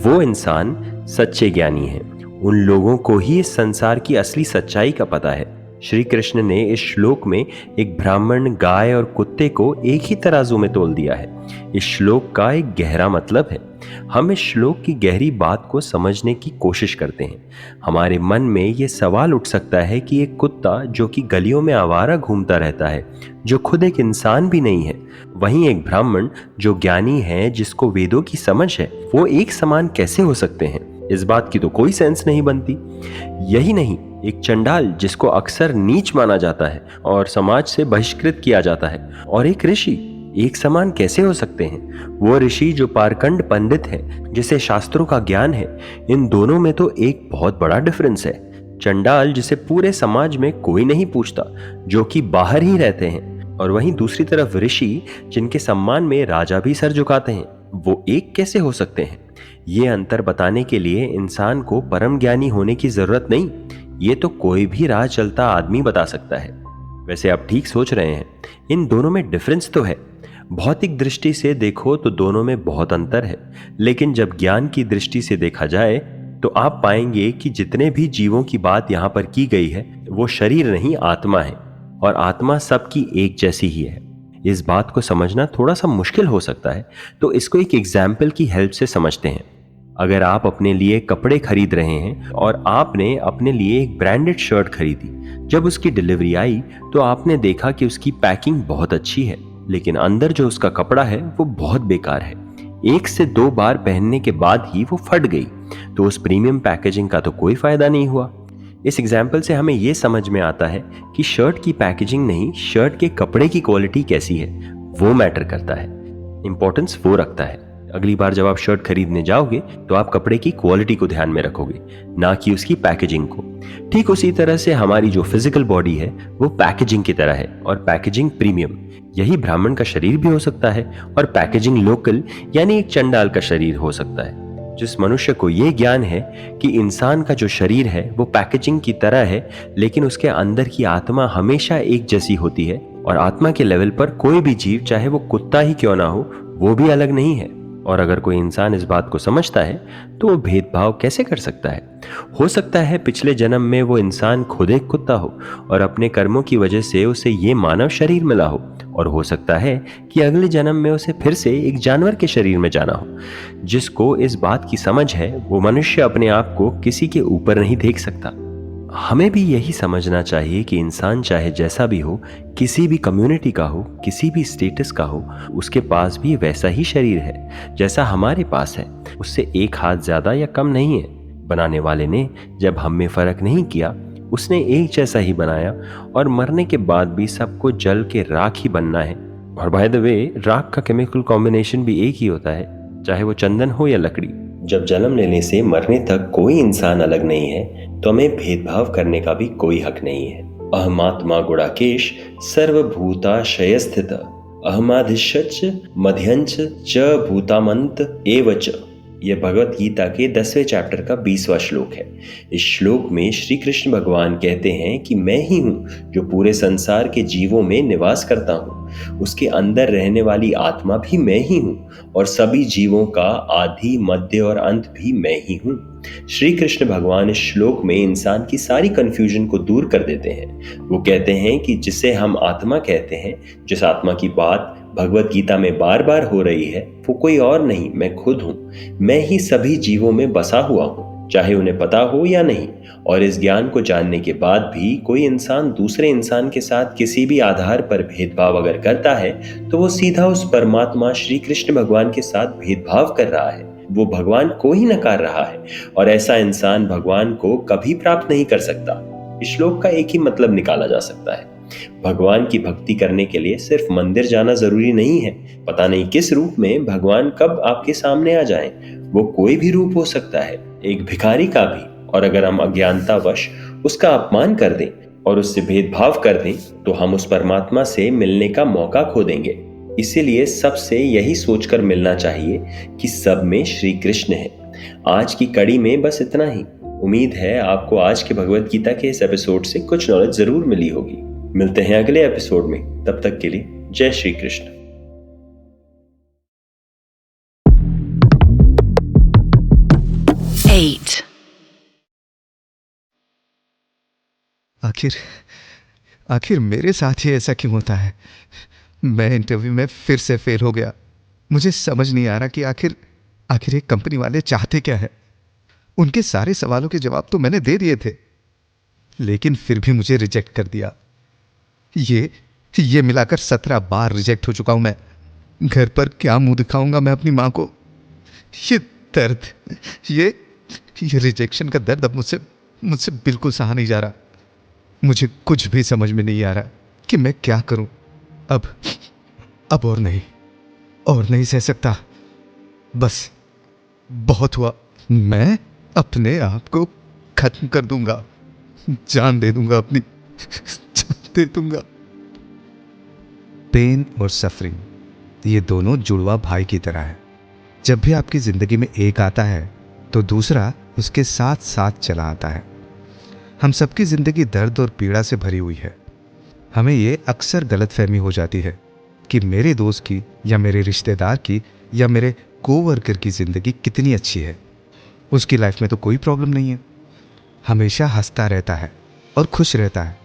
वो इंसान सच्चे ज्ञानी हैं। उन लोगों को ही इस संसार की असली सच्चाई का पता है। श्री कृष्ण ने इस श्लोक में एक ब्राह्मण, गाय और कुत्ते को एक ही तराजू में तोल दिया है। इस श्लोक का एक गहरा मतलब है। हम इस श्लोक की गहरी बात को समझने की कोशिश करते हैं। हमारे मन में ये सवाल उठ सकता है कि एक कुत्ता जो कि गलियों में आवारा घूमता रहता है, जो खुद एक इंसान भी नहीं है, वहीं एक ब्राह्मण जो ज्ञानी है, जिसको वेदों की समझ है, वो एक समान कैसे हो सकते हैं? इस बात की तो कोई सेंस नहीं बनती। यही नहीं, एक चंडाल जिसको अक्सर नीच माना जाता है और समाज से बहिष्कृत किया जाता है, और एक ऋषि एक समान कैसे हो सकते हैं? वो ऋषि जो पारखंड पंडित है, जिसे शास्त्रों का ज्ञान है, इन दोनों में तो एक बहुत बड़ा डिफरेंस है। चंडाल जिसे पूरे समाज में कोई नहीं पूछता, जो कि बाहर ही रहते हैं, और वहीं दूसरी तरफ ऋषि जिनके सम्मान में राजा भी सर झुकाते हैं, वो एक कैसे हो सकते हैं? ये अंतर बताने के लिए इंसान को परम ज्ञानी होने की जरूरत नहीं, ये तो कोई भी राह चलता आदमी बता सकता है। वैसे आप ठीक सोच रहे हैं, इन दोनों में डिफरेंस तो है। भौतिक दृष्टि से देखो तो दोनों में बहुत अंतर है, लेकिन जब ज्ञान की दृष्टि से देखा जाए तो आप पाएंगे कि जितने भी जीवों की बात यहाँ पर की गई है, वो शरीर नहीं, आत्मा है, और आत्मा सबकी एक जैसी ही है। इस बात को समझना थोड़ा सा मुश्किल हो सकता है, तो इसको एक एग्जाम्पल की हेल्प से समझते हैं। अगर आप अपने लिए कपड़े खरीद रहे हैं और आपने अपने लिए एक ब्रांडेड शर्ट खरीदी, जब उसकी डिलीवरी आई तो आपने देखा कि उसकी पैकिंग बहुत अच्छी है, लेकिन अंदर जो उसका कपड़ा है वो बहुत बेकार है। 1 से 2 बार पहनने के बाद ही वो फट गई, तो उस प्रीमियम पैकेजिंग का तो कोई फायदा नहीं हुआ। इस एग्जाम्पल से हमें ये समझ में आता है कि शर्ट की पैकेजिंग नहीं, शर्ट के कपड़े की क्वालिटी कैसी है वो मैटर करता है, इंपॉर्टेंस वो रखता है। अगली बार जब आप शर्ट खरीदने जाओगे तो आप कपड़े की क्वालिटी को ध्यान में रखोगे, ना कि उसकी पैकेजिंग को। ठीक उसी तरह से हमारी जो फिजिकल बॉडी है वो पैकेजिंग की तरह है, और पैकेजिंग प्रीमियम। यही ब्राह्मण का शरीर भी हो सकता है, और पैकेजिंग लोकल यानी एक चंडाल का शरीर हो सकता है। जिस मनुष्य को ये ज्ञान है कि इंसान का जो शरीर है वो पैकेजिंग की तरह है, लेकिन उसके अंदर की आत्मा हमेशा एक जैसी होती है, और आत्मा के लेवल पर कोई भी जीव, चाहे वो कुत्ता ही क्यों ना हो, वो भी अलग नहीं है। और अगर कोई इंसान इस बात को समझता है तो वो भेदभाव कैसे कर सकता है? हो सकता है पिछले जन्म में वो इंसान खुद एक कुत्ता हो और अपने कर्मों की वजह से उसे ये मानव शरीर मिला हो, और हो सकता है कि अगले जन्म में उसे फिर से एक जानवर के शरीर में जाना हो। जिसको इस बात की समझ है, वो मनुष्य अपने आप को किसी के ऊपर नहीं देख सकता। हमें भी यही समझना चाहिए कि इंसान चाहे जैसा भी हो, किसी भी कम्युनिटी का हो, किसी भी स्टेटस का हो, उसके पास भी वैसा ही शरीर है जैसा हमारे पास है। उससे एक हाथ ज्यादा या कम नहीं है। बनाने वाले ने जब हम में फर्क नहीं किया, उसने एक जैसा ही बनाया, और मरने के बाद भी सबको जल के राख ही बनना है। और बाय द वे, राख का केमिकल कॉम्बिनेशन भी एक ही होता है, चाहे वो चंदन हो या लकड़ी। जब जन्म लेने से मरने तक कोई इंसान अलग नहीं है, तो हमें भेदभाव करने का भी कोई हक नहीं है। अहमात्मा गुणाकेश सर्वभूताशय स्थित अहमाधिशच मध्यंच च भूतामंत एवच। यह भगवत गीता के 10वें चैप्टर का 20वां श्लोक है। इस श्लोक में श्री कृष्ण भगवान कहते हैं कि मैं ही हूँ जो पूरे संसार के जीवों में निवास करता हूँ, उसके अंदर रहने वाली आत्मा भी मैं ही हूँ, और सभी जीवों का आदि, मध्य और अंत भी मैं ही हूँ। श्री कृष्ण भगवान इस श्लोक में इंसान की सारी कंफ्यूजन को दूर कर देते हैं। वो कहते हैं कि जिसे हम आत्मा कहते हैं, जिस आत्मा की बात भगवत गीता में बार बार हो रही है, वो कोई और नहीं, मैं खुद हूँ। मैं ही सभी जीवों में बसा हुआ हूँ। चाहे उन्हें पता हो या नहीं। और इस ज्ञान को जानने के बाद भी कोई इंसान दूसरे इंसान के साथ किसी भी आधार पर भेदभाव अगर करता है तो वो सीधा उस परमात्मा श्री कृष्ण भगवान के साथ भेदभाव कर रहा है, वो भगवान को ही नकार रहा है। और ऐसा इंसान भगवान को कभी प्राप्त नहीं कर सकता। इस श्लोक का एक ही मतलब निकाला जा सकता है, भगवान की भक्ति करने के लिए सिर्फ मंदिर जाना जरूरी नहीं है। पता नहीं किस रूप में भगवान कब आपके सामने आ जाएं, वो कोई भी रूप हो सकता है, एक भिखारी का भी। और अगर हम अज्ञानतावश उसका अपमान कर दें और उससे भेदभाव कर दें तो हम उस परमात्मा से मिलने का मौका खो देंगे। इसीलिए सबसे यही सोचकर मिलना चाहिए कि सब में श्री कृष्ण है। आज की कड़ी में बस इतना ही। उम्मीद है आपको आज के भगवत गीता के इस एपिसोड से कुछ नॉलेज जरूर मिली होगी। मिलते हैं अगले एपिसोड में, तब तक के लिए जय श्री कृष्ण। आखिर मेरे साथ ही ऐसा क्यों होता है? मैं इंटरव्यू में फिर से फेल हो गया। मुझे समझ नहीं आ रहा कि आखिर ये कंपनी वाले चाहते क्या है। उनके सारे सवालों के जवाब तो मैंने दे दिए थे, लेकिन फिर भी मुझे रिजेक्ट कर दिया। ये मिलाकर 17 बार रिजेक्ट हो चुका हूं मैं। घर पर क्या मुंह दिखाऊंगा मैं अपनी मां को? ये दर्द, ये रिजेक्शन का दर्द अब मुझसे बिल्कुल सहा नहीं जा रहा। मुझे कुछ भी समझ में नहीं आ रहा कि मैं क्या करूं। अब और नहीं सह सकता। बस बहुत हुआ। मैं अपने आप को खत्म कर दूंगा, जान दे दूंगा अपनी, जान दे दूंगा। पेन और सफरिंग ये दोनों जुड़वा भाई की तरह है। जब भी आपकी जिंदगी में एक आता है तो दूसरा उसके साथ साथ चला आता है। हम सबकी जिंदगी दर्द और पीड़ा से भरी हुई है। हमें ये अक्सर गलतफहमी हो जाती है कि मेरे दोस्त की या मेरे रिश्तेदार की या मेरे कोवर्कर की जिंदगी कितनी अच्छी है, उसकी लाइफ में तो कोई प्रॉब्लम नहीं है, हमेशा हंसता रहता है और खुश रहता है।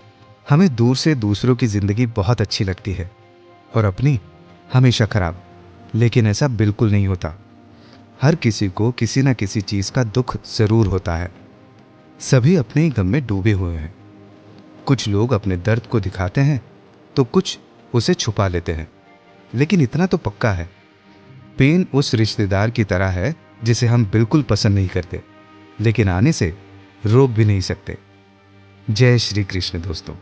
हमें दूर से दूसरों की जिंदगी बहुत अच्छी लगती है और अपनी हमेशा खराब। लेकिन ऐसा बिल्कुल नहीं होता। हर किसी को किसी न किसी चीज का दुख जरूर होता है। सभी अपने ही गम में डूबे हुए हैं। कुछ लोग अपने दर्द को दिखाते हैं तो कुछ उसे छुपा लेते हैं। लेकिन इतना तो पक्का है, पेन उस रिश्तेदार की तरह है जिसे हम बिल्कुल पसंद नहीं करते, लेकिन आने से रोक भी नहीं सकते। जय श्री कृष्ण दोस्तों,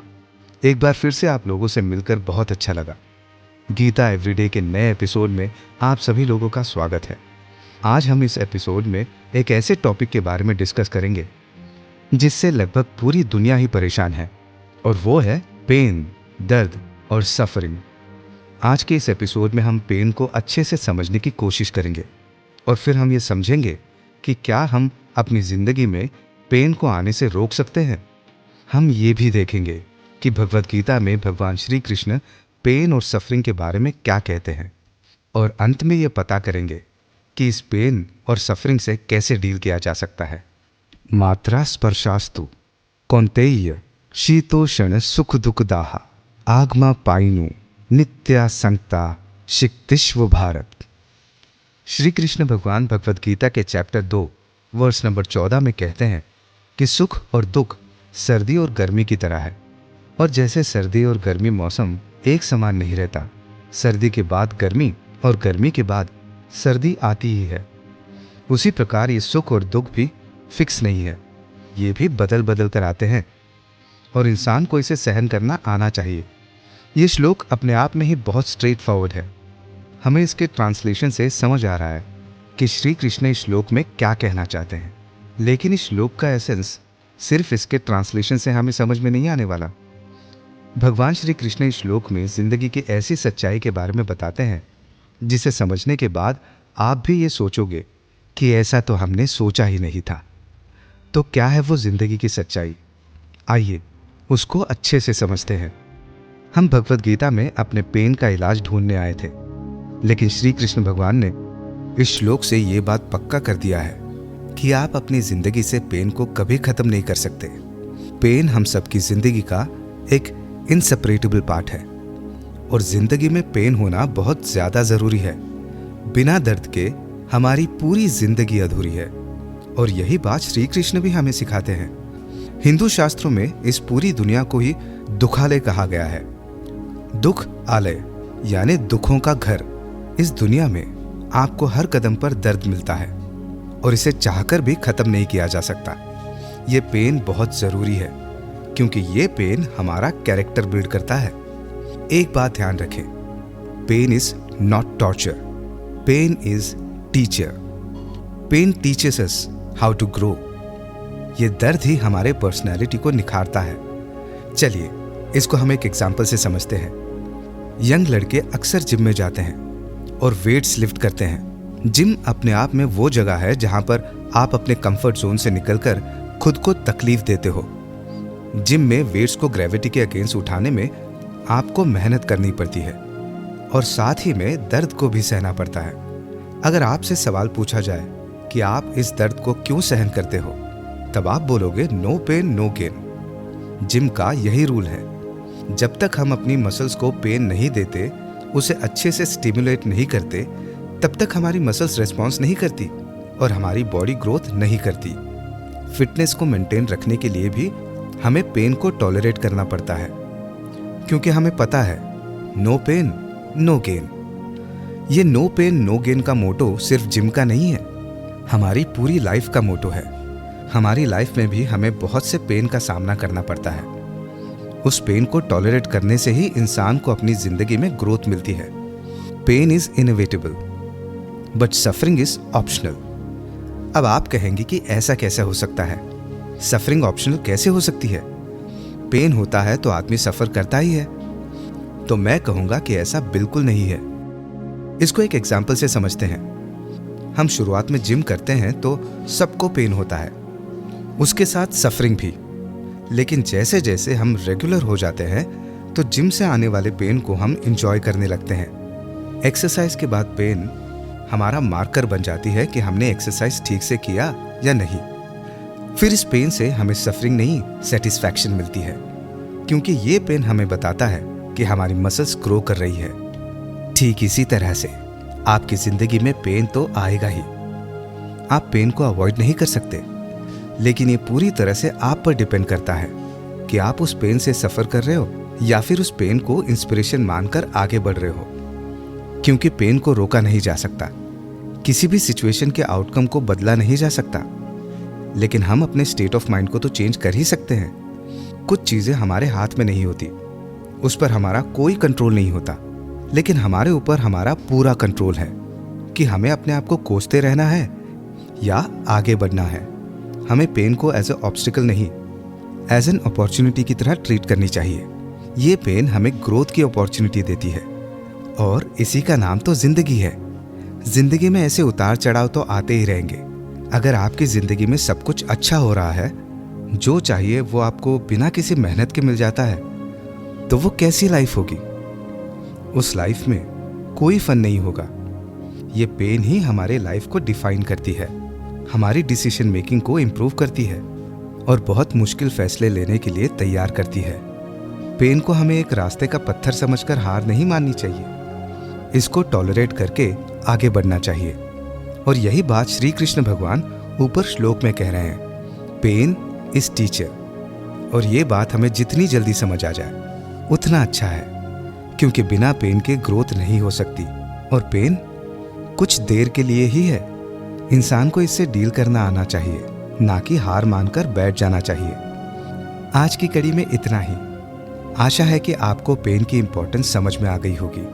एक बार फिर से आप लोगों से मिलकर बहुत अच्छा लगा। गीता एवरीडे के नए एपिसोड में आप सभी लोगों का स्वागत है। आज हम इस एपिसोड में एक ऐसे टॉपिक के बारे में डिस्कस करेंगे जिससे लगभग पूरी दुनिया ही परेशान है, और वो है पेन, दर्द और सफरिंग। आज के इस एपिसोड में हम पेन को अच्छे से समझने की कोशिश करेंगे और फिर हम ये समझेंगे कि क्या हम अपनी जिंदगी में पेन को आने से रोक सकते हैं। हम ये भी देखेंगे कि भगवद गीता में भगवान श्री कृष्ण पेन और सफरिंग के बारे में क्या कहते हैं, और अंत में ये पता करेंगे कि इस पेन और सफरिंग से कैसे डील किया जा सकता है। मात्रा स्पर्शास्तु कौन्तेय शीतोषण सुख दुखदाहा आगमा पाइनु नित्या संगता शिक्तिश्व भारत। श्री कृष्ण भगवान भगवद गीता के चैप्टर 2 वर्स नंबर 14 में कहते हैं कि सुख और दुख सर्दी और गर्मी की तरह है, और जैसे सर्दी और गर्मी मौसम एक समान नहीं रहता, सर्दी के बाद गर्मी और गर्मी के बाद सर्दी आती ही है, उसी प्रकार ये सुख और दुख भी फिक्स नहीं है, ये भी बदल बदल कर आते हैं और इंसान को इसे सहन करना आना चाहिए। ये श्लोक अपने आप में ही बहुत स्ट्रेट फॉरवर्ड है। हमें इसके ट्रांसलेशन से समझ आ रहा है कि श्री कृष्ण इस श्लोक में क्या कहना चाहते हैं, लेकिन इस श्लोक का एसेंस सिर्फ इसके ट्रांसलेशन से हमें समझ में नहीं आने वाला। भगवान श्री कृष्ण इस श्लोक में जिंदगी की ऐसी सच्चाई के बारे में बताते हैं जिसे समझने के बाद आप भी ये सोचोगे कि ऐसा तो हमने सोचा ही नहीं था। तो क्या है वो जिंदगी की सच्चाई? आइए उसको अच्छे से समझते हैं। हम भगवद गीता में अपने पेन का इलाज ढूंढने आए थे, लेकिन श्री कृष्ण भगवान ने इस श्लोक से ये बात पक्का कर दिया है कि आप अपनी जिंदगी से पेन को कभी खत्म नहीं कर सकते। पेन हम सबकी जिंदगी का एक इनसेपरेटेबल पार्ट है, और जिंदगी में पेन होना बहुत ज्यादा जरूरी है। बिना दर्द के हमारी पूरी जिंदगी अधूरी है, और यही बात श्री कृष्ण भी हमें सिखाते हैं। हिंदू शास्त्रों में इस पूरी दुनिया को ही दुखालय कहा गया है। दुख आलय यानी दुखों का घर। इस दुनिया में आपको हर कदम पर दर्द मिलता है और इसे चाहकर भी खत्म नहीं किया जा सकता। ये पेन बहुत जरूरी है क्योंकि ये पेन हमारा कैरेक्टर बिल्ड करता है। एक बात ध्यान रखें, pain is not torture, pain is teacher. Pain teaches us how to grow. ये दर्द ही हमारे पर्सनैलिटी को निखारता है। चलिए इसको हम एक एग्जाम्पल से समझते हैं। यंग लड़के अक्सर जिम में जाते हैं और वेट्स लिफ्ट करते हैं। जिम अपने आप में वो जगह है जहां पर आप अपने कंफर्ट जोन से निकलकर खुद को तकलीफ देते हो। जिम में वेट्स को ग्रेविटी के अगेंस्ट उठाने में आपको मेहनत करनी पड़ती है और साथ ही में दर्द को भी सहना पड़ता है। अगर आपसे सवाल पूछा जाए कि आप इस दर्द को क्यों सहन करते हो, तब आप बोलोगे no pain no gain. Gym का यही रूल है, जब तक हम अपनी मसल्स को पेन नहीं देते, उसे अच्छे से स्टिमुलेट नहीं करते, तब तक हमारी मसल्स रिस्पॉन्स नहीं करती और हमारी बॉडी ग्रोथ नहीं करती। फिटनेस को मेंटेन रखने के लिए भी हमें पेन को टॉलरेट करना पड़ता है क्योंकि हमें पता है नो पेन नो गेन। ये नो पेन नो गेन का मोटो सिर्फ जिम का नहीं है, हमारी पूरी लाइफ का मोटो है। हमारी लाइफ में भी हमें बहुत से पेन का सामना करना पड़ता है। उस पेन को टॉलरेट करने से ही इंसान को अपनी जिंदगी में ग्रोथ मिलती है। Pain is inevitable but suffering is optional. अब आप कहेंगे कि ऐसा कैसे हो सकता है, सफरिंग ऑप्शनल कैसे हो सकती है? पेन होता है तो आदमी सफर करता ही है। तो मैं कहूंगा कि ऐसा बिल्कुल नहीं है। इसको एक एग्जाम्पल से समझते हैं। हम शुरुआत में जिम करते हैं तो सबको पेन होता है, उसके साथ सफरिंग भी। लेकिन जैसे जैसे हम रेगुलर हो जाते हैं तो जिम से आने वाले पेन को हम इंजॉय करने लगते हैं। एक्सरसाइज के बाद पेन हमारा मार्कर बन जाती है कि हमने एक्सरसाइज ठीक से किया या नहीं। फिर इस पेन से हमें सफरिंग नहीं, सेटिस्फैक्शन मिलती है क्योंकि ये पेन हमें बताता है कि हमारी मसल्स ग्रो कर रही है। ठीक इसी तरह से आपकी जिंदगी में पेन तो आएगा ही। आप पेन को अवॉइड नहीं कर सकते, लेकिन ये पूरी तरह से आप पर डिपेंड करता है कि आप उस पेन से सफर कर रहे हो या फिर उस पेन को इंस्पिरेशन मानकर आगे बढ़ रहे हो। क्योंकि पेन को रोका नहीं जा सकता, किसी भी सिचुएशन के आउटकम को बदला नहीं जा सकता, लेकिन हम अपने स्टेट ऑफ माइंड को तो चेंज कर ही सकते हैं। कुछ चीजें हमारे हाथ में नहीं होती, उस पर हमारा कोई कंट्रोल नहीं होता, लेकिन हमारे ऊपर हमारा पूरा कंट्रोल है कि हमें अपने आप को कोसते रहना है या आगे बढ़ना है। हमें पेन को एज ए ऑब्स्टिकल नहीं, एज एन अपॉर्चुनिटी की तरह ट्रीट करनी चाहिए। ये पेन हमें ग्रोथ की अपॉर्चुनिटी देती है और इसी का नाम तो जिंदगी है। जिंदगी में ऐसे उतार चढ़ाव तो आते ही रहेंगे। अगर आपकी जिंदगी में सब कुछ अच्छा हो रहा है, जो चाहिए वो आपको बिना किसी मेहनत के मिल जाता है, तो वो कैसी लाइफ होगी? उस लाइफ में कोई फन नहीं होगा। ये पेन ही हमारे लाइफ को डिफाइन करती है, हमारी डिसीजन मेकिंग को इम्प्रूव करती है और बहुत मुश्किल फैसले लेने के लिए तैयार करती है। पेन को हमें एक रास्ते का पत्थर समझकर हार नहीं माननी चाहिए, इसको टॉलरेट करके आगे बढ़ना चाहिए। और यही बात श्री कृष्ण भगवान ऊपर श्लोक में कह रहे हैं, पेन इज टीचर। और ये बात हमें जितनी जल्दी समझ आ जाए उतना अच्छा है, क्योंकि बिना पेन के ग्रोथ नहीं हो सकती और पेन कुछ देर के लिए ही है। इंसान को इससे डील करना आना चाहिए, ना कि हार मानकर बैठ जाना चाहिए। आज की कड़ी में इतना ही। आशा है कि आपको पेन की इंपॉर्टेंस समझ में आ गई होगी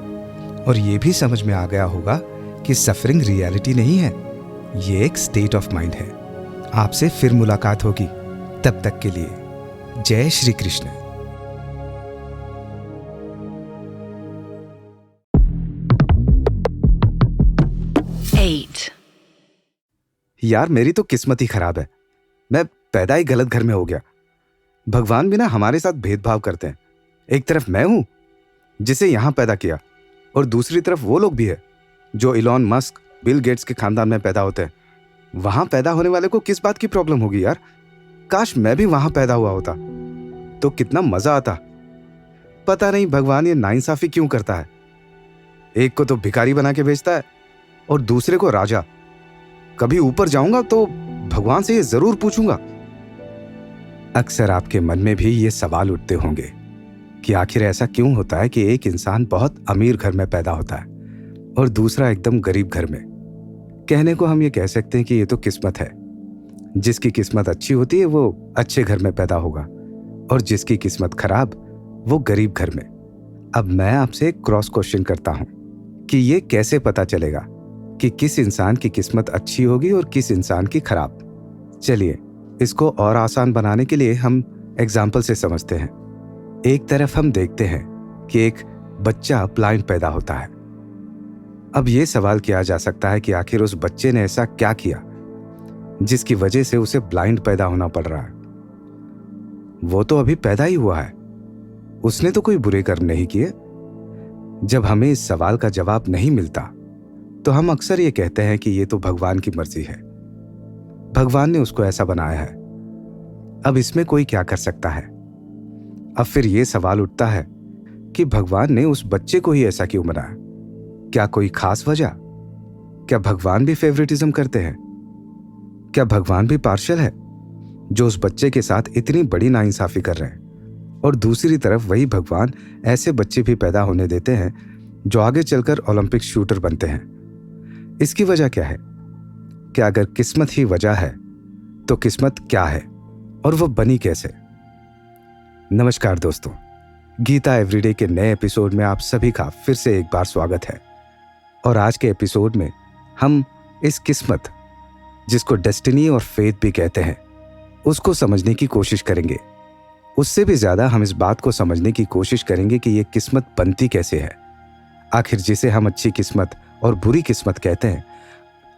और ये भी समझ में आ गया होगा कि सफरिंग रियलिटी नहीं है, ये एक स्टेट ऑफ माइंड है। आपसे फिर मुलाकात होगी, तब तक के लिए जय श्री कृष्ण। यार मेरी तो किस्मत ही खराब है, मैं पैदा ही गलत घर में हो गया। भगवान भी ना हमारे साथ भेदभाव करते हैं। एक तरफ मैं हूं जिसे यहां पैदा किया और दूसरी तरफ वो लोग भी है जो इलॉन मस्क, बिल गेट्स के खानदान में पैदा होते हैं। वहां पैदा होने वाले को किस बात की प्रॉब्लम होगी यार? काश मैं भी वहां पैदा हुआ होता तो कितना मजा आता। पता नहीं भगवान ये नाइंसाफी क्यों करता है। एक को तो भिखारी बना के भेजता है और दूसरे को राजा। कभी ऊपर जाऊंगा तो भगवान से ये जरूर पूछूंगा। अक्सर आपके मन में भी ये सवाल उठते होंगे कि आखिर ऐसा क्यों होता है कि एक इंसान बहुत अमीर घर में पैदा होता है और दूसरा एकदम गरीब घर में। कहने को हम ये कह सकते हैं कि ये तो किस्मत है। जिसकी किस्मत अच्छी होती है वो अच्छे घर में पैदा होगा और जिसकी किस्मत खराब वो गरीब घर में। अब मैं आपसे एक क्रॉस क्वेश्चन करता हूं कि ये कैसे पता चलेगा कि किस इंसान की किस्मत अच्छी होगी और किस इंसान की खराब। चलिए इसको और आसान बनाने के लिए हम एग्जाम्पल से समझते हैं। एक तरफ हम देखते हैं कि एक बच्चा ब्लाइंड पैदा होता है। अब ये सवाल किया जा सकता है कि आखिर उस बच्चे ने ऐसा क्या किया जिसकी वजह से उसे ब्लाइंड पैदा होना पड़ रहा है। वो तो अभी पैदा ही हुआ है, उसने तो कोई बुरे कर्म नहीं किए। जब हमें इस सवाल का जवाब नहीं मिलता तो हम अक्सर ये कहते हैं कि ये तो भगवान की मर्जी है, भगवान ने उसको ऐसा बनाया है, अब इसमें कोई क्या कर सकता है। अब फिर ये सवाल उठता है कि भगवान ने उस बच्चे को ही ऐसा क्यों बनाया? क्या कोई खास वजह? क्या भगवान भी फेवरेटिज्म करते हैं? क्या भगवान भी पार्शियल है जो उस बच्चे के साथ इतनी बड़ी नाइंसाफी कर रहे हैं? और दूसरी तरफ वही भगवान ऐसे बच्चे भी पैदा होने देते हैं जो आगे चलकर ओलंपिक शूटर बनते हैं। इसकी वजह क्या है? क्या अगर किस्मत ही वजह है तो किस्मत क्या है और वो बनी कैसे? नमस्कार दोस्तों, गीता एवरीडे के नए एपिसोड में आप सभी का फिर से एक बार स्वागत है। और आज के एपिसोड में हम इस किस्मत, जिसको डेस्टिनी और फेथ भी कहते हैं, उसको समझने की कोशिश करेंगे। उससे भी ज्यादा हम इस बात को समझने की कोशिश करेंगे कि ये किस्मत बनती कैसे है। आखिर जिसे हम अच्छी किस्मत और बुरी किस्मत कहते हैं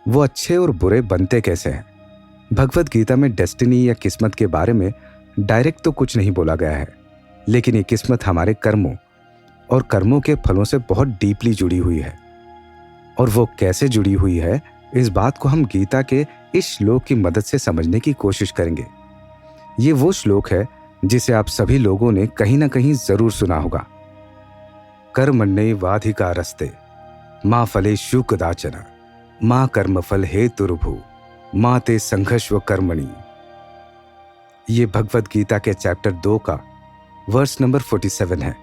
वो अच्छे और बुरे बनते कैसे हैं। भगवद गीता में डेस्टिनी या किस्मत के बारे में डायरेक्ट तो कुछ नहीं बोला गया है, लेकिन ये किस्मत हमारे कर्मों और कर्मों के फलों से बहुत डीपली जुड़ी हुई है। और वो कैसे जुड़ी हुई है, इस बात को हम गीता के इस श्लोक की मदद से समझने की कोशिश करेंगे। ये वो श्लोक है जिसे आप सभी लोगों ने कहीं ना कहीं जरूर सुना होगा। कर्मण्येवाधिकारस्ते मा फलेषु कदाचन मा कर्मफल हेतुर्भु मा ते संघर्षव कर्मणि। ये भगवद गीता के चैप्टर 2 का वर्स नंबर 47 है।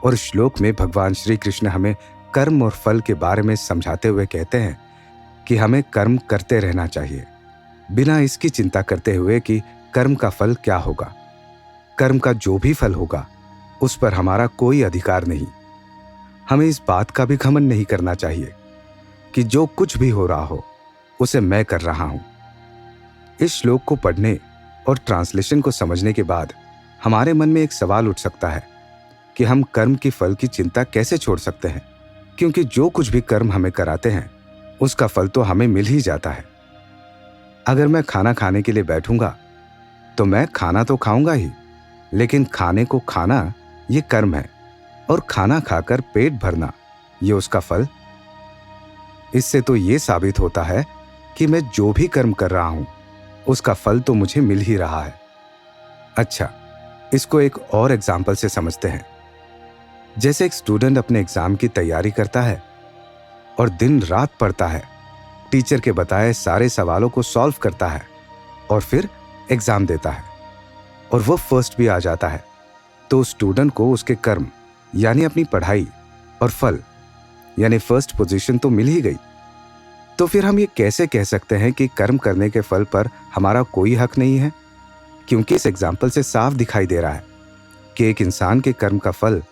और श्लोक में भगवान श्री कृष्ण हमें कर्म और फल के बारे में समझाते हुए कहते हैं कि हमें कर्म करते रहना चाहिए, बिना इसकी चिंता करते हुए कि कर्म का फल क्या होगा। कर्म का जो भी फल होगा उस पर हमारा कोई अधिकार नहीं। हमें इस बात का भी घमंड नहीं करना चाहिए कि जो कुछ भी हो रहा हो उसे मैं कर रहा हूं। इस श्लोक को पढ़ने और ट्रांसलेशन को समझने के बाद हमारे मन में एक सवाल उठ सकता है कि हम कर्म की फल की चिंता कैसे छोड़ सकते हैं, क्योंकि जो कुछ भी कर्म हमें कराते हैं उसका फल तो हमें मिल ही जाता है। अगर मैं खाना खाने के लिए बैठूंगा तो मैं खाना तो खाऊंगा ही, लेकिन खाने को खाना ये कर्म है और खाना खाकर पेट भरना ये उसका फल। इससे तो ये साबित होता है कि मैं जो भी कर्म कर रहा हूं उसका फल तो मुझे मिल ही रहा है। अच्छा, इसको एक और एग्जाम्पल से समझते हैं। जैसे एक स्टूडेंट अपने एग्जाम की तैयारी करता है और दिन रात पढ़ता है, टीचर के बताए सारे सवालों को सॉल्व करता है और फिर एग्जाम देता है और वो फर्स्ट भी आ जाता है, तो स्टूडेंट को उसके कर्म यानी अपनी पढ़ाई और फल यानी फर्स्ट पोजीशन तो मिल ही गई। तो फिर हम ये कैसे कह सकते हैं कि कर्म करने के फल पर हमारा कोई हक नहीं है? क्योंकि इस एग्जाम्पल से साफ दिखाई दे रहा है कि एक इंसान के कर्म का फल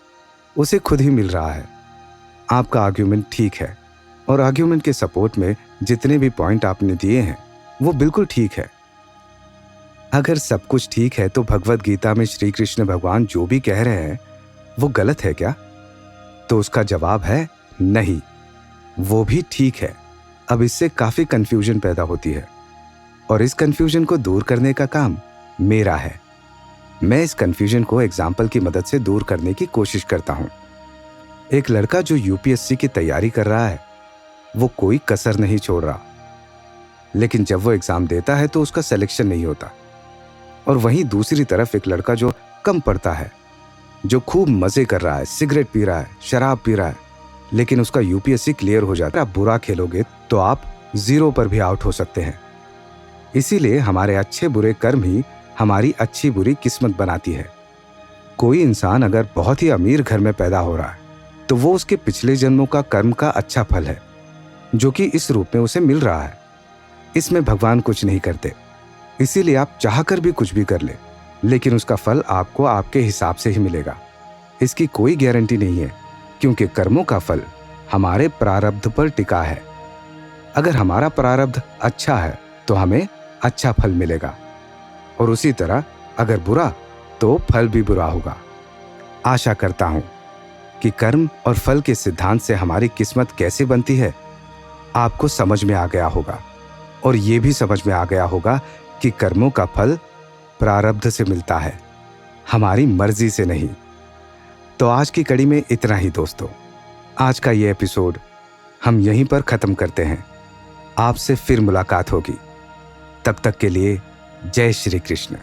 उसे खुद ही मिल रहा है। आपका आर्ग्यूमेंट ठीक है और आर्ग्यूमेंट के सपोर्ट में जितने भी पॉइंट आपने दिए हैं वो बिल्कुल ठीक है। अगर सब कुछ ठीक है तो भगवद गीता में श्री कृष्ण भगवान जो भी कह रहे हैं वो गलत है क्या? तो उसका जवाब है नहीं, वो भी ठीक है। अब इससे काफी कंफ्यूजन पैदा होती है और इस कंफ्यूजन को दूर करने का काम मेरा है। मैं इस कंफ्यूजन को एग्जाम्पल की मदद से दूर करने की कोशिश करता हूं। एक लड़का जो यूपीएससी की तैयारी कर रहा है वो कोई कसर नहीं छोड़ रहा, लेकिन जब वो एग्जाम देता है तो उसका सिलेक्शन नहीं होता। और वहीं दूसरी तरफ एक लड़का जो कम पढ़ता है, जो खूब मजे कर रहा है, सिगरेट पी रहा है, शराब पी रहा है, लेकिन उसका यूपीएससी क्लियर हो जाता है। आप बुरा खेलोगे तो आप 0 पर भी आउट हो सकते हैं। इसीलिए हमारे अच्छे बुरे कर्म ही हमारी अच्छी बुरी किस्मत बनाती है। कोई इंसान अगर बहुत ही अमीर घर में पैदा हो रहा है तो वो उसके पिछले जन्मों का कर्म का अच्छा फल है, जो कि इस रूप में उसे मिल रहा है। इसमें भगवान कुछ नहीं करते, इसीलिए आप चाहकर भी कुछ भी कर ले, लेकिन उसका फल आपको आपके हिसाब से ही मिलेगा। इसकी कोई गारंटी नहीं है, क्योंकि कर्मों का फल हमारे प्रारब्ध पर टिका है। अगर हमारा प्रारब्ध अच्छा है तो हमें अच्छा फल मिलेगा, और उसी तरह अगर बुरा तो फल भी बुरा होगा। आशा करता हूं कि कर्म और फल के सिद्धांत से हमारी किस्मत कैसे बनती है आपको समझ में आ गया होगा, और ये भी समझ में आ गया होगा कि कर्मों का फल प्रारब्ध से मिलता है, हमारी मर्जी से नहीं। तो आज की कड़ी में इतना ही दोस्तों। आज का ये एपिसोड हम यहीं पर खत्म करते हैं। आपसे फिर मुलाकात होगी, तब तक के लिए जय श्री कृष्ण।